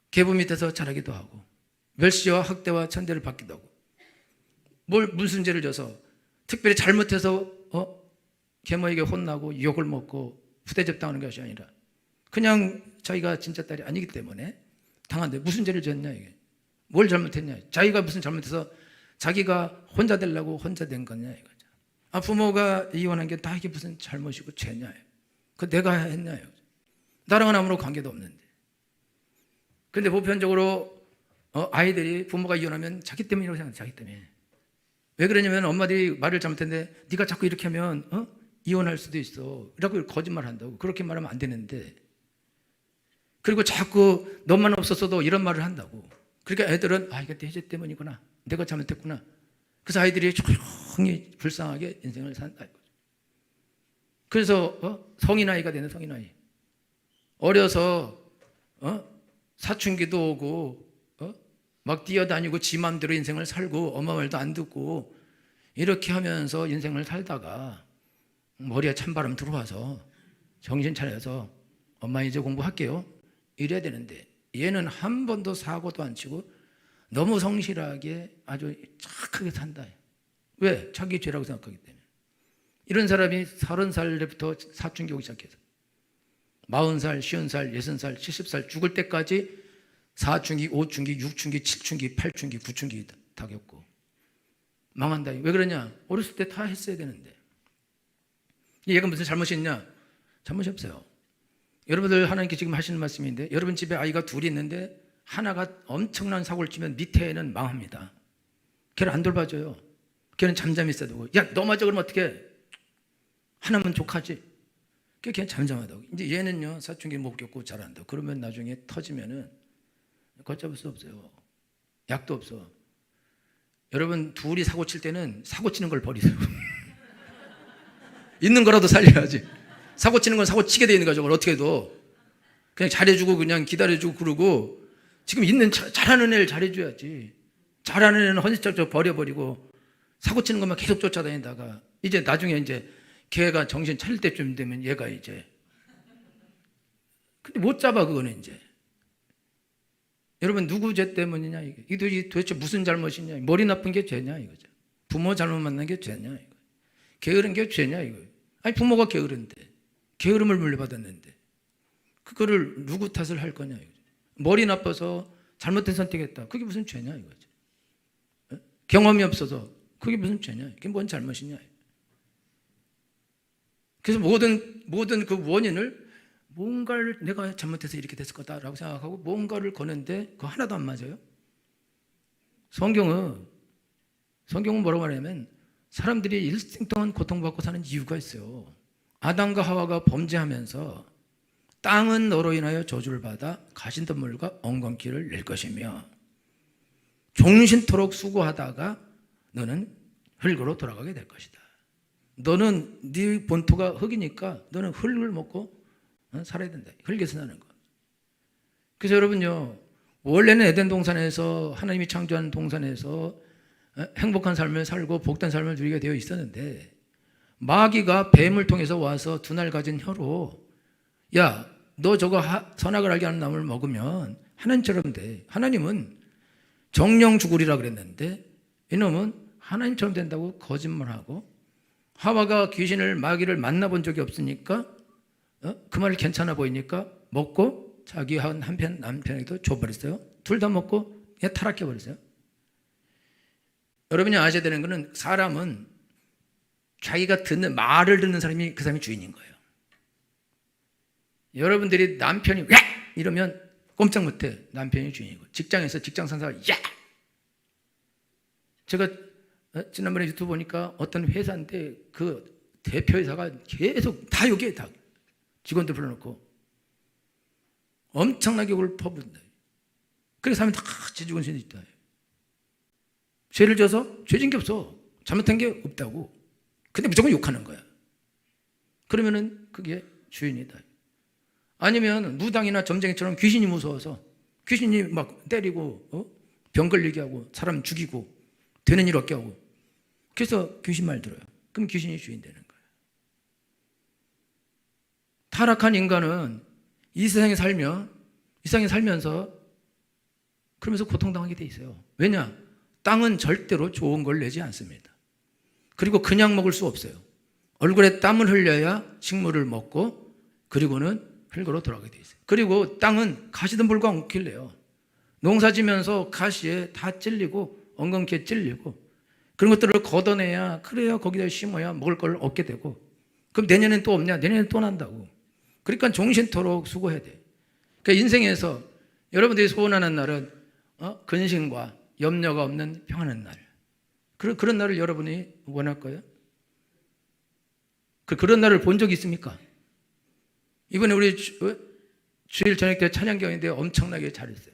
계부 밑에서 자라기도 하고, 멸시와 학대와 천대를 받기도 하고, 무슨 죄를 져서 특별히 잘못해서 계모에게 혼나고 욕을 먹고 푸대접 당하는 것이 아니라 그냥 자기가 진짜 딸이 아니기 때문에 당한데 무슨 죄를 졌냐 이게. 뭘 잘못했냐. 자기가 무슨 잘못해서 자기가 혼자 되려고 혼자 된 거냐 이거죠. 부모가 이혼한 게 다 이게 무슨 잘못이고 죄냐. 그 내가 했냐 이거죠. 나랑은 아무런 관계도 없는데. 근데 보편적으로 아이들이 부모가 이혼하면 자기 때문이라고 생각해요. 자기 때문에. 왜 그러냐면 엄마들이 말을 잘못했는데 네가 자꾸 이렇게 하면 이혼할 수도 있어 라고 거짓말 한다고. 그렇게 말하면 안 되는데, 그리고 자꾸 너만 없었어도 이런 말을 한다고. 그러니까 애들은 이게 내 죄 때문이구나, 내가 잘못했구나. 그래서 아이들이 조용히 불쌍하게 인생을 산다 이거죠. 그래서 성인아이가 되는 성인아이, 어려서 사춘기도 오고 막 뛰어다니고 지 맘대로 인생을 살고 엄마 말도 안 듣고 이렇게 하면서 인생을 살다가 머리에 찬바람 들어와서 정신 차려서 엄마 이제 공부할게요 이래야 되는데, 얘는 한 번도 사고도 안 치고 너무 성실하게 아주 착하게 산다. 왜? 자기 죄라고 생각하기 때문에. 이런 사람이 30살부터 사춘기 오기 시작해서 40살, 50살, 60살, 70살 죽을 때까지 사춘기, 5춘기, 6춘기, 7춘기, 8춘기, 9춘기 다 겪고 망한다. 왜 그러냐? 어렸을 때 다 했어야 되는데. 얘가 무슨 잘못이 있냐? 잘못이 없어요. 여러분들 하나님께 지금 하시는 말씀인데, 여러분 집에 아이가 둘이 있는데 하나가 엄청난 사고를 치면 밑에 애는 망합니다. 걔를 안 돌봐줘요. 걔는 잠잠히 있어야 되고, 야 너 맞아 그러면 어떡해? 하나면 족하지. 걔는 잠잠하다고. 이제 얘는요 사춘기 못 겪고 잘한다. 그러면 나중에 터지면은 걷잡을 수 없어요. 약도 없어. 여러분 둘이 사고 칠 때는 사고 치는 걸 버리세요. 있는 거라도 살려야지. 사고 치는 건 사고 치게 돼 있는 거죠. 어떻게 해도 그냥 잘해주고 그냥 기다려주고 그러고, 지금 있는 잘하는 애를 잘해줘야지. 잘하는 애는 헌신적으로 버려버리고 사고 치는 것만 계속 쫓아다니다가 이제 나중에 이제 걔가 정신 차릴 때쯤 되면 얘가 이제 근데 못 잡아. 그거는 이제 여러분 누구 죄 때문이냐 이게 도대체 무슨 잘못이냐. 머리 나쁜 게 죄냐 이거죠. 부모 잘못 만난 게 죄냐 이거. 게으른 게 죄냐 이거. 아니 부모가 게으른데 게으름을 물려받았는데 그거를 누구 탓을 할 거냐 이거죠. 머리 나빠서 잘못된 선택했다. 그게 무슨 죄냐 이거죠. 경험이 없어서 그게 무슨 죄냐. 그게 뭔 잘못이냐. 그래서 모든 그 원인을 뭔가를 내가 잘못해서 이렇게 됐을 거다라고 생각하고 뭔가를 거는데 그거 하나도 안 맞아요. 성경은 뭐라고 말하냐면 사람들이 일생 동안 고통받고 사는 이유가 있어요. 아담과 하와가 범죄하면서 땅은 너로 인하여 저주를 받아 가신덤물과 엉겅퀴를 낼 것이며 종신토록 수고하다가 너는 흙으로 돌아가게 될 것이다. 너는 네 본토가 흙이니까 너는 흙을 먹고 살아야 된다. 흙에서 사는 거. 그래서 여러분요, 원래는 에덴 동산에서 하나님이 창조한 동산에서 행복한 삶을 살고 복된 삶을 누리게 되어 있었는데, 마귀가 뱀을 통해서 와서 두 날 가진 혀로 야, 너 저거 선악을 알게 하는 나무를 먹으면 하나님처럼 돼. 하나님은 정령 죽으리라 그랬는데 이놈은 하나님처럼 된다고 거짓말하고, 하와가 귀신을 마귀를 만나본 적이 없으니까 그 말이 괜찮아 보이니까 먹고 자기 한편 남편에게도 줘버렸어요. 둘 다 먹고 그냥 타락해버렸어요. 여러분이 아셔야 되는 것은 사람은 자기가 듣는 말을 듣는 사람이 그 사람이 주인인 거예요. 여러분들이 남편이 야! 이러면 꼼짝 못해. 남편이 주인이고. 직장에서 직장 상사가 야! 제가 지난번에 유튜브 보니까 어떤 회사인데 그 대표이사가 계속 다 욕해. 다 직원들 불러놓고 엄청나게 욕을 퍼부은다. 그래서 사람이 다 지죽은 죄도 있다. 죄를 져서 죄진 게 없어. 잘못한 게 없다고. 근데 무조건 욕하는 거야. 그러면은 그게 주인이다. 아니면 무당이나 점쟁이처럼 귀신이 무서워서 귀신이 막 때리고 병 걸리게 하고 사람 죽이고 되는 일 없게 하고 그래서 귀신 말 들어요. 그럼 귀신이 주인 되는 거예요. 타락한 인간은 이 세상에 살면서 그러면서 고통당하게 돼 있어요. 왜냐? 땅은 절대로 좋은 걸 내지 않습니다. 그리고 그냥 먹을 수 없어요. 얼굴에 땀을 흘려야 식물을 먹고 그리고는 흙으로 돌아가게 돼 있어요. 그리고 땅은 가시든 불과 엉킬래요. 농사 지면서 가시에 다 찔리고 엉겅퀴에 찔리고 그런 것들을 걷어내야 그래야 거기다 심어야 먹을 걸 얻게 되고 그럼 내년엔 또 없냐? 내년엔 또 난다고. 그러니까 종신토록 수고해야 돼. 그러니까 인생에서 여러분들이 소원하는 날은 근심과 염려가 없는 평안한 날. 그런 날을 여러분이 원할 거예요? 그런 날을 본 적이 있습니까? 이번에 우리 주일 저녁 때 찬양경인데 엄청나게 잘했어요.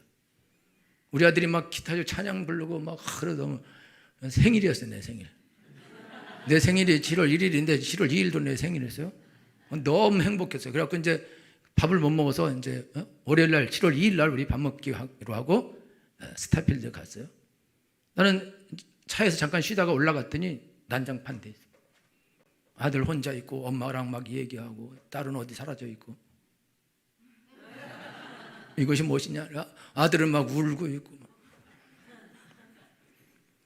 우리 아들이 막 기타로 찬양 부르고 막 그러더니 생일이었어요. 내 생일. 내 생일이 7월 1일인데 7월 2일도 내 생일이었어요. 너무 행복했어요. 그래갖고 이제 밥을 못 먹어서 이제 월요일 날 7월 2일 날 우리 밥 먹기로 하고 스타필드 갔어요. 나는 차에서 잠깐 쉬다가 올라갔더니 난장판 돼 있어요. 아들 혼자 있고 엄마랑 막 얘기하고 딸은 어디 사라져 있고 이것이 무엇이냐? 아들은 막 울고 있고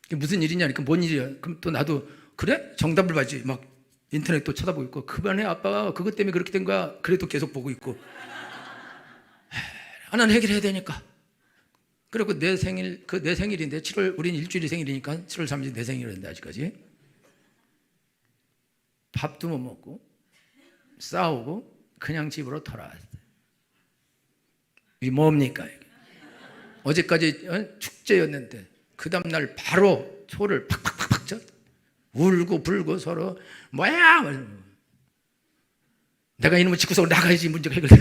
이게 무슨 일이냐? 그러니까 뭔 일이야? 그럼 또 나도 그래? 정답을 봐야지. 막 인터넷 또 쳐다보고 있고 그만해 아빠가 그것 때문에 그렇게 된 거야. 그래도 계속 보고 있고 하나는 해결해야 되니까. 그리고 내 생일인데 7월 우린 일주일이 생일이니까 7월 30일 내 생일인데 아직까지 밥도 못 먹고 싸우고 그냥 집으로 돌아왔어요. 이게 뭡니까? 이게? 어제까지 축제였는데 그 다음날 바로 소를 팍팍팍팍 쳐 울고 불고 서로 뭐야? 내가 이놈을 집구석으로 나가야지 문제가 해결돼.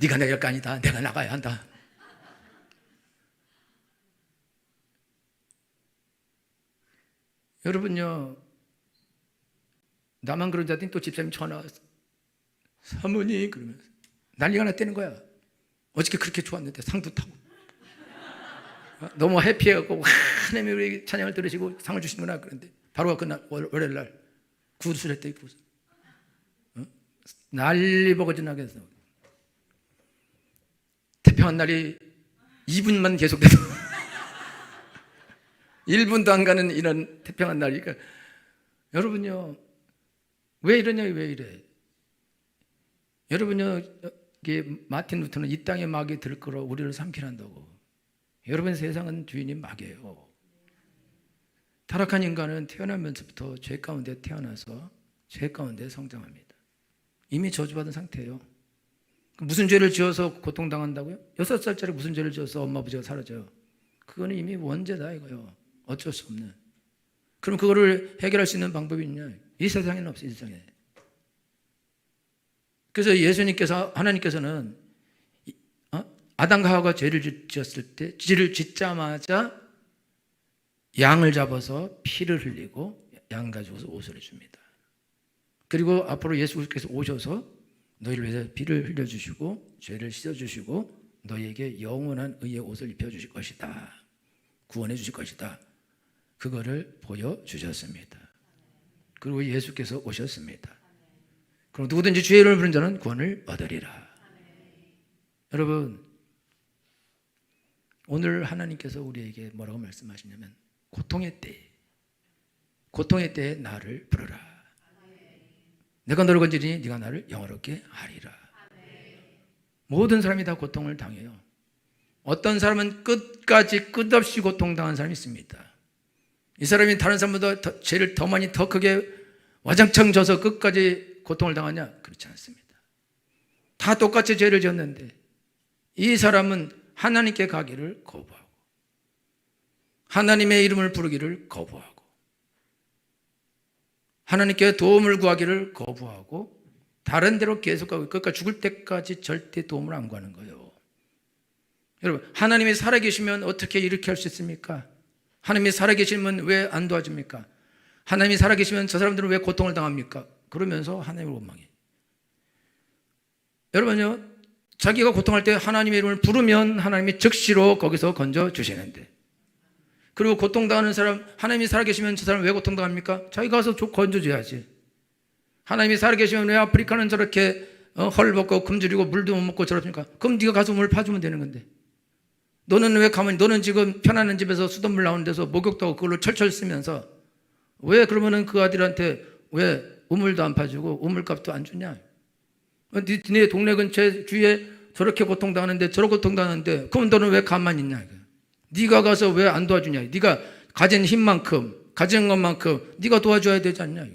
네가 나갈 거 아니다. 내가 나가야 한다. 여러분요, 나만 그런 자더니 또 집사님 전화 왔어. 사모님 그러면서 난리가 났다는 거야. 어저께 그렇게 좋았는데 상도 타고 너무 해피해갖고 하나님이 우리 찬양을 들으시고 상을 주시는구나. 그런데 바로 그날 월요일 날 구술했대. 구술 난리 버거지 나게 해서 태평한 날이 2분만 계속돼도 1분도 안 가는 이런 태평한 날이니까 여러분요 왜 이러냐? 왜 이래? 여러분요 이게 마틴 루터는 이 땅의 막이 들 거로 우리를 삼키란다고. 여러분 세상은 주인이 막이에요. 타락한 인간은 태어나면서부터 죄 가운데 태어나서 죄 가운데 성장합니다. 이미 저주받은 상태예요. 무슨 죄를 지어서 고통당한다고요? 6살짜리 무슨 죄를 지어서 엄마 아버지가 사라져요? 그거는 이미 원죄다 이거요. 어쩔 수 없는. 그럼 그거를 해결할 수 있는 방법이 있냐? 이 세상에는 없어요. 이 세상에. 그래서 예수님께서 하나님께서는 아담과 하와가 죄를 지었을 때 죄를 짓자마자 양을 잡아서 피를 흘리고 양 가지고서 옷을 해줍니다. 그리고 앞으로 예수께서 오셔서 너희를 위해서 피를 흘려주시고 죄를 씻어주시고 너희에게 영원한 의의 옷을 입혀주실 것이다. 구원해 주실 것이다. 그거를 보여주셨습니다. 그리고 예수께서 오셨습니다. 그럼 누구든지 주의 이름을 부르는 자는 구원을 얻으리라. 여러분 오늘 하나님께서 우리에게 뭐라고 말씀하시냐면 고통의 때에 나를 부르라. 내가 너를 건지리니 네가 나를 영화롭게 하리라. 모든 사람이 다 고통을 당해요. 어떤 사람은 끝까지 끝없이 고통당한 사람이 있습니다. 이 사람이 다른 사람보다 죄를 더 많이 더 크게 와장창 져서 끝까지 고통을 당하냐? 그렇지 않습니다. 다 똑같이 죄를 지었는데 이 사람은 하나님께 가기를 거부하고 하나님의 이름을 부르기를 거부하고 하나님께 도움을 구하기를 거부하고 다른 데로 계속 가고 끝까지 죽을 때까지 절대 도움을 안 구하는 거예요. 여러분, 하나님이 살아계시면 어떻게 이렇게 할 수 있습니까? 하나님이 살아계시면 왜 안 도와줍니까? 하나님이 살아계시면 저 사람들은 왜 고통을 당합니까? 그러면서 하나님을 원망해. 여러분요, 자기가 고통할 때 하나님의 이름을 부르면 하나님이 즉시로 거기서 건져주시는데, 그리고 고통당하는 사람, 하나님이 살아계시면 저 사람 왜 고통당합니까? 자기가 가서 건져줘야지. 하나님이 살아계시면 왜 아프리카는 저렇게 헐벗고 굶주리고 물도 못 먹고 저럽니까? 그럼 네가 가서 물 파주면 되는 건데, 너는 왜 가만히, 너는 지금 편안한 집에서 수돗물 나오는 데서 목욕도 하고 그걸로 철철 쓰면서 왜 그러면은 그 아들한테 왜 우물도 안 파주고 우물값도 안 주냐? 네 동네 근처에 주위에 저렇게 고통당하는데 저렇게 고통당하는데 그럼 너는 왜 가만히 있냐? 네가 가서 왜 안 도와주냐? 네가 가진 힘만큼 가진 것만큼 네가 도와줘야 되지 않냐?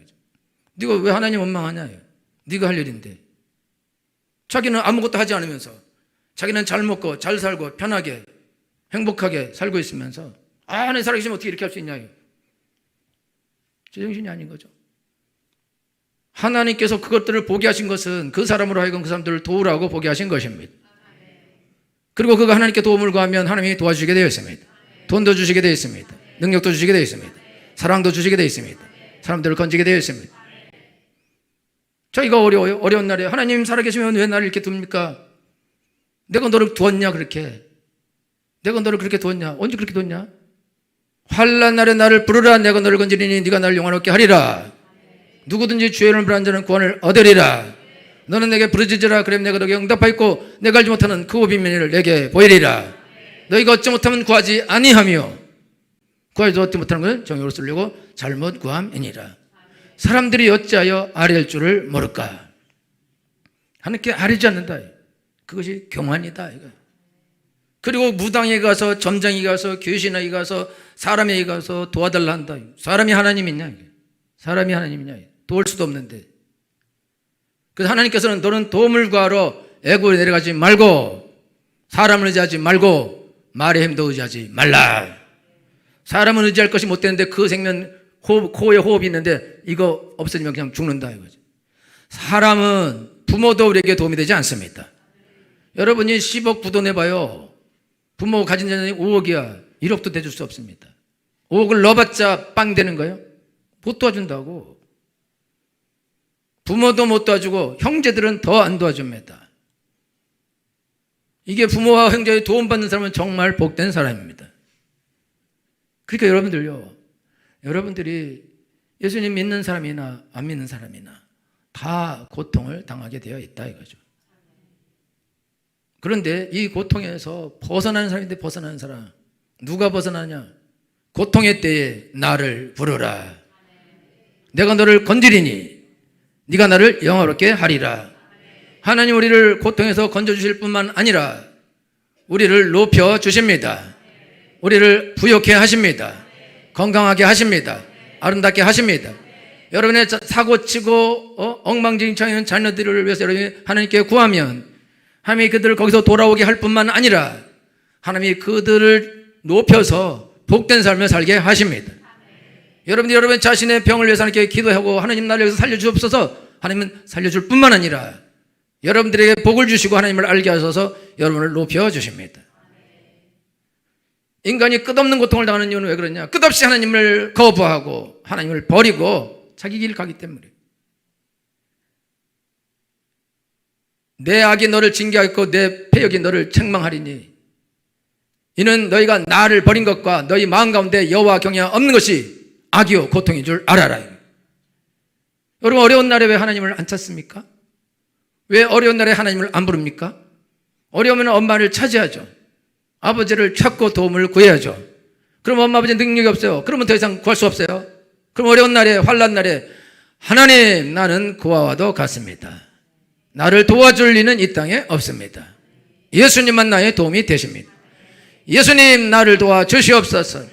네가 왜 하나님 원망하냐? 네가 할 일인데. 자기는 아무것도 하지 않으면서 자기는 잘 먹고 잘 살고 편하게 행복하게 살고 있으면서 하나님 살아계시면 어떻게 이렇게 할 수 있냐? 제정신이 아닌 거죠. 하나님께서 그것들을 보게 하신 것은 그 사람으로 하여금 그 사람들을 도우라고 보게 하신 것입니다. 그리고 그가 하나님께 도움을 구하면 하나님이 도와주시게 되어 있습니다. 돈도 주시게 되어 있습니다. 능력도 주시게 되어 있습니다. 사랑도 주시게 되어 있습니다. 사람들을 건지게 되어 있습니다. 자기가 어려워요. 어려운 날에 하나님 살아계시면 왜 나를 이렇게 둡니까? 내가 너를 두었냐 그렇게? 내가 너를 그렇게 두었냐? 언제 그렇게 두었냐? 환난 날에 나를 부르라. 내가 너를 건지리니 네가 나를 영원롭게 하리라. 누구든지 주의 이름을 부르는 자는 구원을 얻으리라. 너는 내게 부르짖으라. 그럼 내가 너에게 응답하였고 내가 알지 못하는 그 비밀을 내게 보이리라. 너희가 얻지 못하면 구하지 아니하며 구하지도 얻지 못하는 것은 정욕으로 쓰려고 잘못 구함이니라. 사람들이 어찌하여 아뢰할 줄을 모를까? 하나님께 아뢰지 않는다. 그것이 교만이다. 이거. 그리고 무당에 가서 점장에 가서 교신에 가서 사람에게 가서 도와달라 한다. 사람이 하나님이냐? 사람이 하나님이냐? 도울 수도 없는데. 그래서 하나님께서는 너는 도움을 구하러 애고에 내려가지 말고 사람을 의지하지 말고 말의 힘도 의지하지 말라. 사람은 의지할 것이 못 되는데 그 생명 코에 호흡이 있는데 이거 없어지면 그냥 죽는다 이거지. 사람은 부모도 우리에게 도움이 되지 않습니다. 여러분이 10억 부도 내봐요. 부모 가진 자녀이 5억이야. 1억도 대줄 수 없습니다. 5억을 넣어봤자 빵 되는 거예요? 못 도와준다고. 부모도 못 도와주고 형제들은 더 안 도와줍니다. 이게 부모와 형제의 도움받는 사람은 정말 복된 사람입니다. 그러니까 여러분들이 예수님 믿는 사람이나 안 믿는 사람이나 다 고통을 당하게 되어 있다 이거죠. 그런데 이 고통에서 벗어나는 사람인데 벗어나는 사람 누가 벗어나냐? 고통의 때에 나를 부르라. 내가 너를 건지리니 네가 나를 영화롭게 하리라. 하나님 우리를 고통에서 건져주실 뿐만 아니라 우리를 높여주십니다. 우리를 부욕해 하십니다. 건강하게 하십니다. 아름답게 하십니다. 여러분의 사고치고 엉망진창인 자녀들을 위해서 여러분이 하나님께 구하면 하나님이 그들을 거기서 돌아오게 할 뿐만 아니라 하나님이 그들을 높여서 복된 삶을 살게 하십니다. 여러분 자신의 병을 위해서 하나님께 기도하고 하나님 나를 여기서 살려주옵소서. 하나님은 살려줄 뿐만 아니라 여러분들에게 복을 주시고 하나님을 알게 하셔서 여러분을 높여주십니다. 인간이 끝없는 고통을 당하는 이유는 왜 그러냐? 끝없이 하나님을 거부하고 하나님을 버리고 자기 길 가기 때문에. 내 악이 너를 징계하겠고 내 패역이 너를 책망하리니 이는 너희가 나를 버린 것과 너희 마음 가운데 여호와 경외가 없는 것이 악이요 고통인 줄 알아라. 여러분 어려운 날에 왜 하나님을 안 찾습니까? 왜 어려운 날에 하나님을 안 부릅니까? 어려우면 엄마를 찾아야죠. 아버지를 찾고 도움을 구해야죠. 그럼 엄마 아버지 능력이 없어요. 그러면 더 이상 구할 수 없어요. 그럼 어려운 날에 환난 날에 하나님 나는 그와 와도 같습니다. 나를 도와줄 리는 이 땅에 없습니다. 예수님만 나의 도움이 되십니다. 예수님 나를 도와주시옵소서.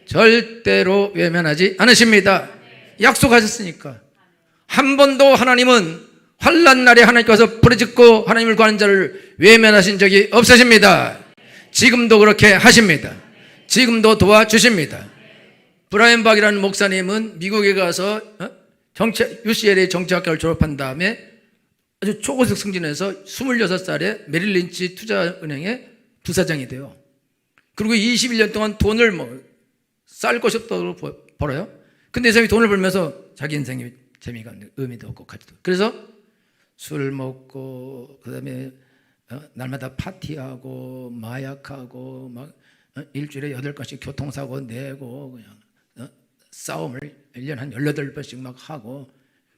절대로 외면하지 않으십니다. 약속하셨으니까. 한 번도 하나님은 환난 날에 하나님께서 부르짖고 하나님을 구하는 자를 외면하신 적이 없으십니다. 지금도 그렇게 하십니다. 지금도 도와주십니다. 브라이언 박이라는 목사님은 미국에 가서 UCLA 정치학과를 졸업한 다음에 아주 초고속 승진해서 26살에 메릴린치 투자은행의 부사장이 돼요. 그리고 21년 동안 돈을 쌀 것이 없다고 벌어요. 근데 이 사람이 돈을 벌면서 자기 인생에 재미가 없는, 의미도 없고 가치도 없고. 그래서 술 먹고 그다음에 날마다 파티하고 마약하고 막 일주일에 8건씩 교통사고 내고 그냥 싸움을 1년에 한 18번씩 막 하고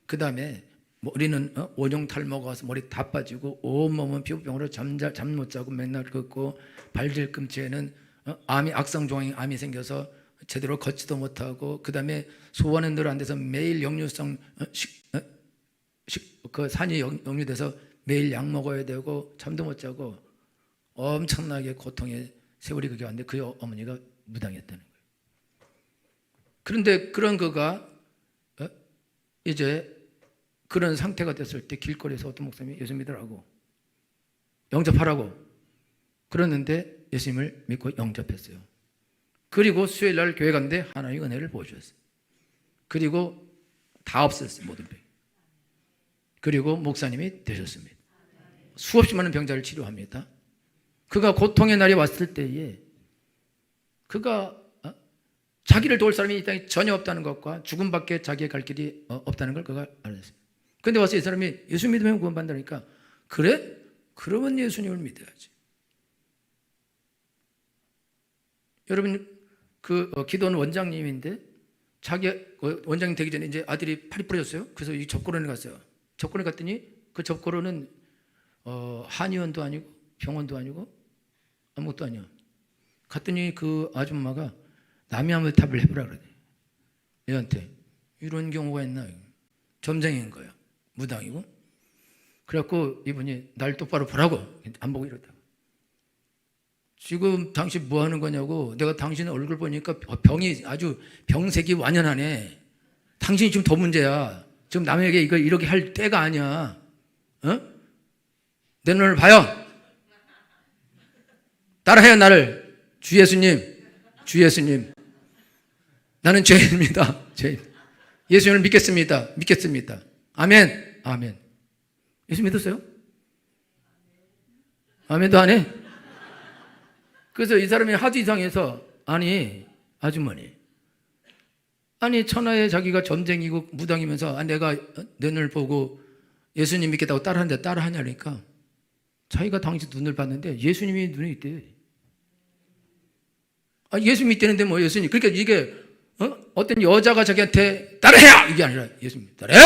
그다음에 머리는 원형 탈모가 와서 머리 다 빠지고 온몸은 피부병으로 잠 못 자고 맨날 걷고 발뒤꿈치에는 암이 악성종양이 암이 생겨서 제대로 걷지도 못하고 그다음에 소화는 늘 안 돼서 매일 역류성 그 산이 역류돼서 매일 약 먹어야 되고 잠도 못 자고 엄청나게 고통의 세월이 그게 왔는데 그 어머니가 무당이었다는 거예요. 그런데 그런 그가 이제 그런 상태가 됐을 때 길거리에서 어떤 목사님이 예수 믿으라고 영접하라고 그러는데 예수님을 믿고 영접했어요. 그리고 수요일 날 교회 갔는데 하나님의 은혜를 보여주셨어요. 그리고 다 없었어요. 모든 병. 그리고 목사님이 되셨습니다. 수없이 많은 병자를 치료합니다. 그가 고통의 날이 왔을 때에 그가 자기를 도울 사람이 이 땅에 전혀 없다는 것과 죽음밖에 자기의 갈 길이 없다는 걸 그가 알았어요. 그런데 와서 이 사람이 예수 믿으면 구원받는다니까 그래? 그러면 예수님을 믿어야지. 여러분 그 기도원 원장님인데 자기 원장님 되기 전에 이제 아들이 팔이 부러졌어요. 그래서 이 접고론에 갔어요. 접고론에 갔더니 그 접고론은 한의원도 아니고 병원도 아니고 아무것도 아니야. 갔더니 그 아줌마가 남이암을탑을 해보라 그러네. 얘한테 이런 경우가 있나? 점쟁이인 거야. 무당이고. 그래갖고 이분이 날 똑바로 보라고 안 보고 이러다가 지금 당신 뭐 하는 거냐고. 내가 당신 얼굴 보니까 병이 아주 병색이 완연하네. 당신이 지금 더 문제야. 지금 남에게 이거 이렇게 할 때가 아니야. 내 눈을 봐요. 따라해요 나를. 주 예수님, 주 예수님. 나는 죄인입니다. 죄인. 예수님을 믿겠습니다. 믿겠습니다. 아멘. 아멘. 예수 믿었어요? 아멘도 안 해? 그래서 이 사람이 하도 이상해서 아니 아주머니 아니 천하에 자기가 점쟁이고 무당이면서 내가 내 눈을 보고 예수님 믿겠다고 따라하는데 따라하냐니까 자기가 당신 눈을 봤는데 예수님이 눈에 있대. 예수 믿대는데 뭐 예수님. 그러니까 이게 어떤 여자가 자기한테 따라해야 이게 아니라 예수님 따라해.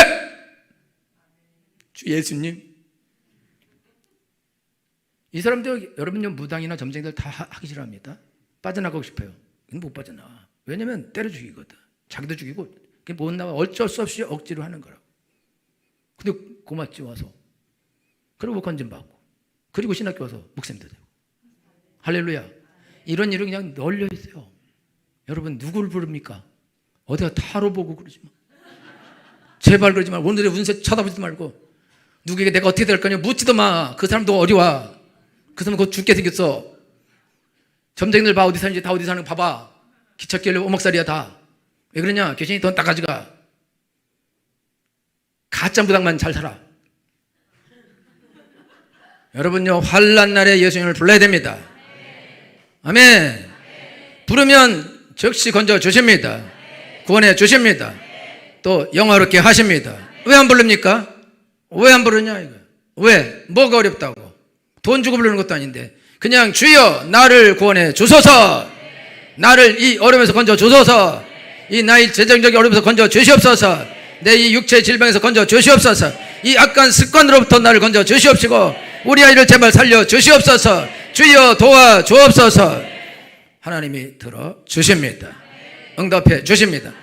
주 예수님. 이 사람들 여러분 무당이나 점쟁이들 다 하기 싫어합니다. 빠져나가고 싶어요. 근데 못 빠져나와. 왜냐면 때려 죽이거든. 자기도 죽이고 못 나와. 어쩔 수 없이 억지로 하는 거라고. 근데 고맙지 와서. 그리고 건진 받고. 그리고 신학교 와서 목사님도 되고. 할렐루야. 이런 일은 그냥 널려 있어요. 여러분 누구를 부릅니까? 어디가 타로 보고 그러지 마. 제발 그러지 말고 오늘의 운세 쳐다보지 말고 누구에게 내가 어떻게 될 거냐 묻지도 마. 그 사람도 어려워. 그 사람 곧 죽게 생겼어. 점쟁이들 봐. 어디 사는지 다 어디 사는 거 봐봐. 기찻길에 오목살이야 다. 왜 그러냐? 귀신이 돈 다 가져가. 가짜 무당만 잘 살아. 여러분요 환난 날에 예수님을 불러야 됩니다. 아멘. 부르면 즉시 건져 주십니다. 구원해 주십니다. 또 영화롭게 하십니다. 왜 안 부릅니까? 왜 안 부르냐 이거. 왜? 뭐가 어렵다고? 돈 주고 부르는 것도 아닌데 그냥 주여 나를 구원해 주소서. 나를 이 어려움에서 건져 주소서. 이 나의 재정적인 어려움에서 건져 주시옵소서. 내 이 육체 질병에서 건져 주시옵소서. 이 악한 습관으로부터 나를 건져 주시옵시고 우리 아이를 제발 살려 주시옵소서. 주여 도와 주옵소서. 하나님이 들어 주십니다. 응답해 주십니다.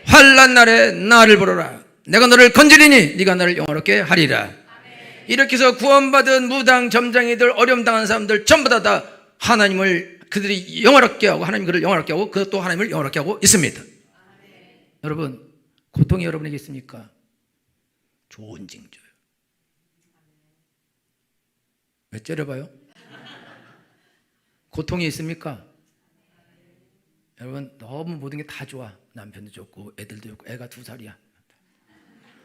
환난 날에 나를 부르라. 내가 너를 건지리니 네가 나를 영화롭게 하리라. 이렇게 해서 구원받은 무당 점쟁이들 어려움 당한 사람들 전부 다 하나님을 그들이 영화롭게 하고 하나님 그를 영화롭게 하고 그것도 하나님을 영화롭게 하고 있습니다. 여러분, 고통이 여러분에게 있습니까? 좋은 징조예요. 왜 째려봐요? 고통이 있습니까? 여러분, 너무 모든 게 다 좋아. 남편도 좋고 애들도 좋고 애가 2살이야.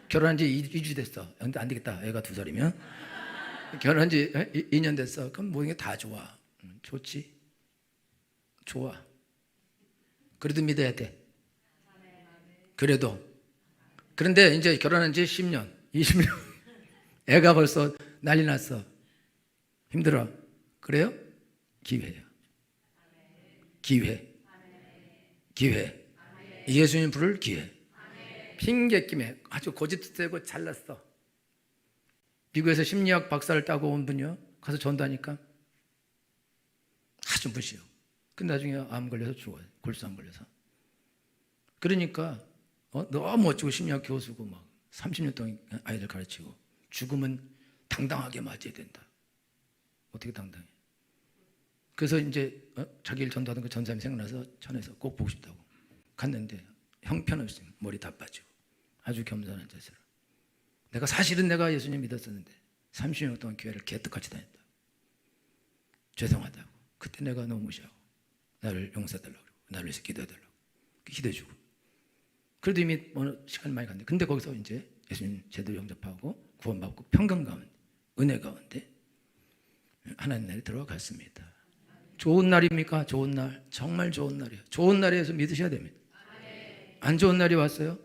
결혼한 지 2주 됐어. 근데 안 되겠다. 애가 2살이면. 결혼한 지 2년 됐어. 그럼 모든 게 다 좋아. 좋지? 좋아. 그래도 믿어야 돼. 그래도. 그런데 이제 결혼한 지 10년, 20년. 애가 벌써 난리 났어. 힘들어. 그래요? 기회예요. 기회. 기회. 예수님 부를 기회. 핑계김에 아주 고집세고 잘났어. 미국에서 심리학 박사를 따고 온 분이요. 가서 전도하니까 아주 무시해요. 근데 나중에 암 걸려서 죽어요. 골수암 걸려서. 그러니까 너무 멋지고 심리학 교수고 막 30년 동안 아이들 가르치고 죽음은 당당하게 맞이해야 된다. 어떻게 당당해? 그래서 이제 자기 일 전도하던 그 전사님이 생각나서 전해서 꼭 보고 싶다고 갔는데 형편없이 머리 다 빠지고 아주 겸손한 자세로 사실은 내가 예수님 믿었었는데 30년 동안 교회를 개떡같이 다녔다. 죄송하다고. 그때 내가 너무 무시하고 나를 용서해달라고 그러고 나를 위해서 기도해달라고 기도해주고 그래도 이미 어느 시간이 많이 갔는데 근데 거기서 이제 예수님 제대로 영접하고 구원받고 평강 가운데 은혜 가운데 하나님 나라에 들어갔습니다. 좋은 날입니까? 좋은 날. 정말 좋은 날이에요. 좋은 날에서 믿으셔야 됩니다. 안 좋은 날이 왔어요?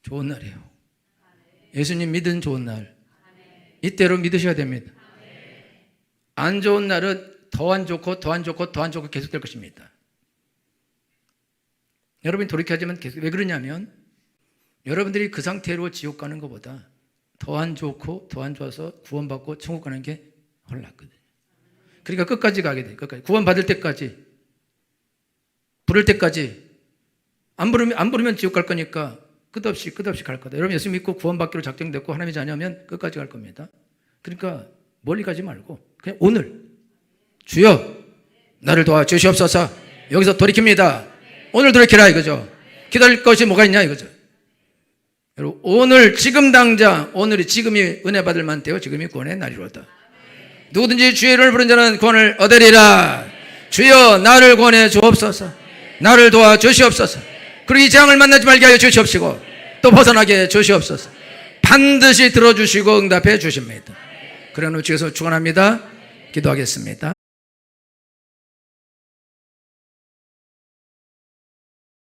좋은 날이에요. 예수님 믿은 좋은 날. 이때로 믿으셔야 됩니다. 안 좋은 날은 더 안 좋고 더 안 좋고 더 안 좋고 계속될 것입니다. 여러분이 돌이켜야지만 계속 왜 그러냐면 여러분들이 그 상태로 지옥 가는 것보다 더 안 좋고 더 안 좋아서 구원받고 천국 가는 게 훨씬 낫거든요. 그러니까 끝까지 가게 돼요. 끝까지. 구원받을 때까지. 부를 때까지. 안 부르면 지옥 갈 거니까 끝없이 갈 거다. 여러분 예수 믿고 구원받기로 작정됐고 하나님의 자녀면 끝까지 갈 겁니다. 그러니까 멀리 가지 말고 그냥 오늘 주여 나를 도와주시옵소서. 여기서 돌이킵니다. 오늘 돌이키라 이거죠. 기다릴 것이 뭐가 있냐 이거죠. 여러분 오늘 지금 당장 오늘이 지금이 은혜 받을 만때요. 지금이 구원의 날이로다. 누구든지 주의 이름을 부른 자는 구원을 얻으리라. 주여 나를 구원해 주옵소서. 나를 도와 주시옵소서. 그리고 이 재앙을 만나지 말게 하여 주시옵시고 또 벗어나게 해 주시옵소서. 반드시 들어주시고 응답해 주십니다. 그러나 주께서 축원합니다. 기도하겠습니다.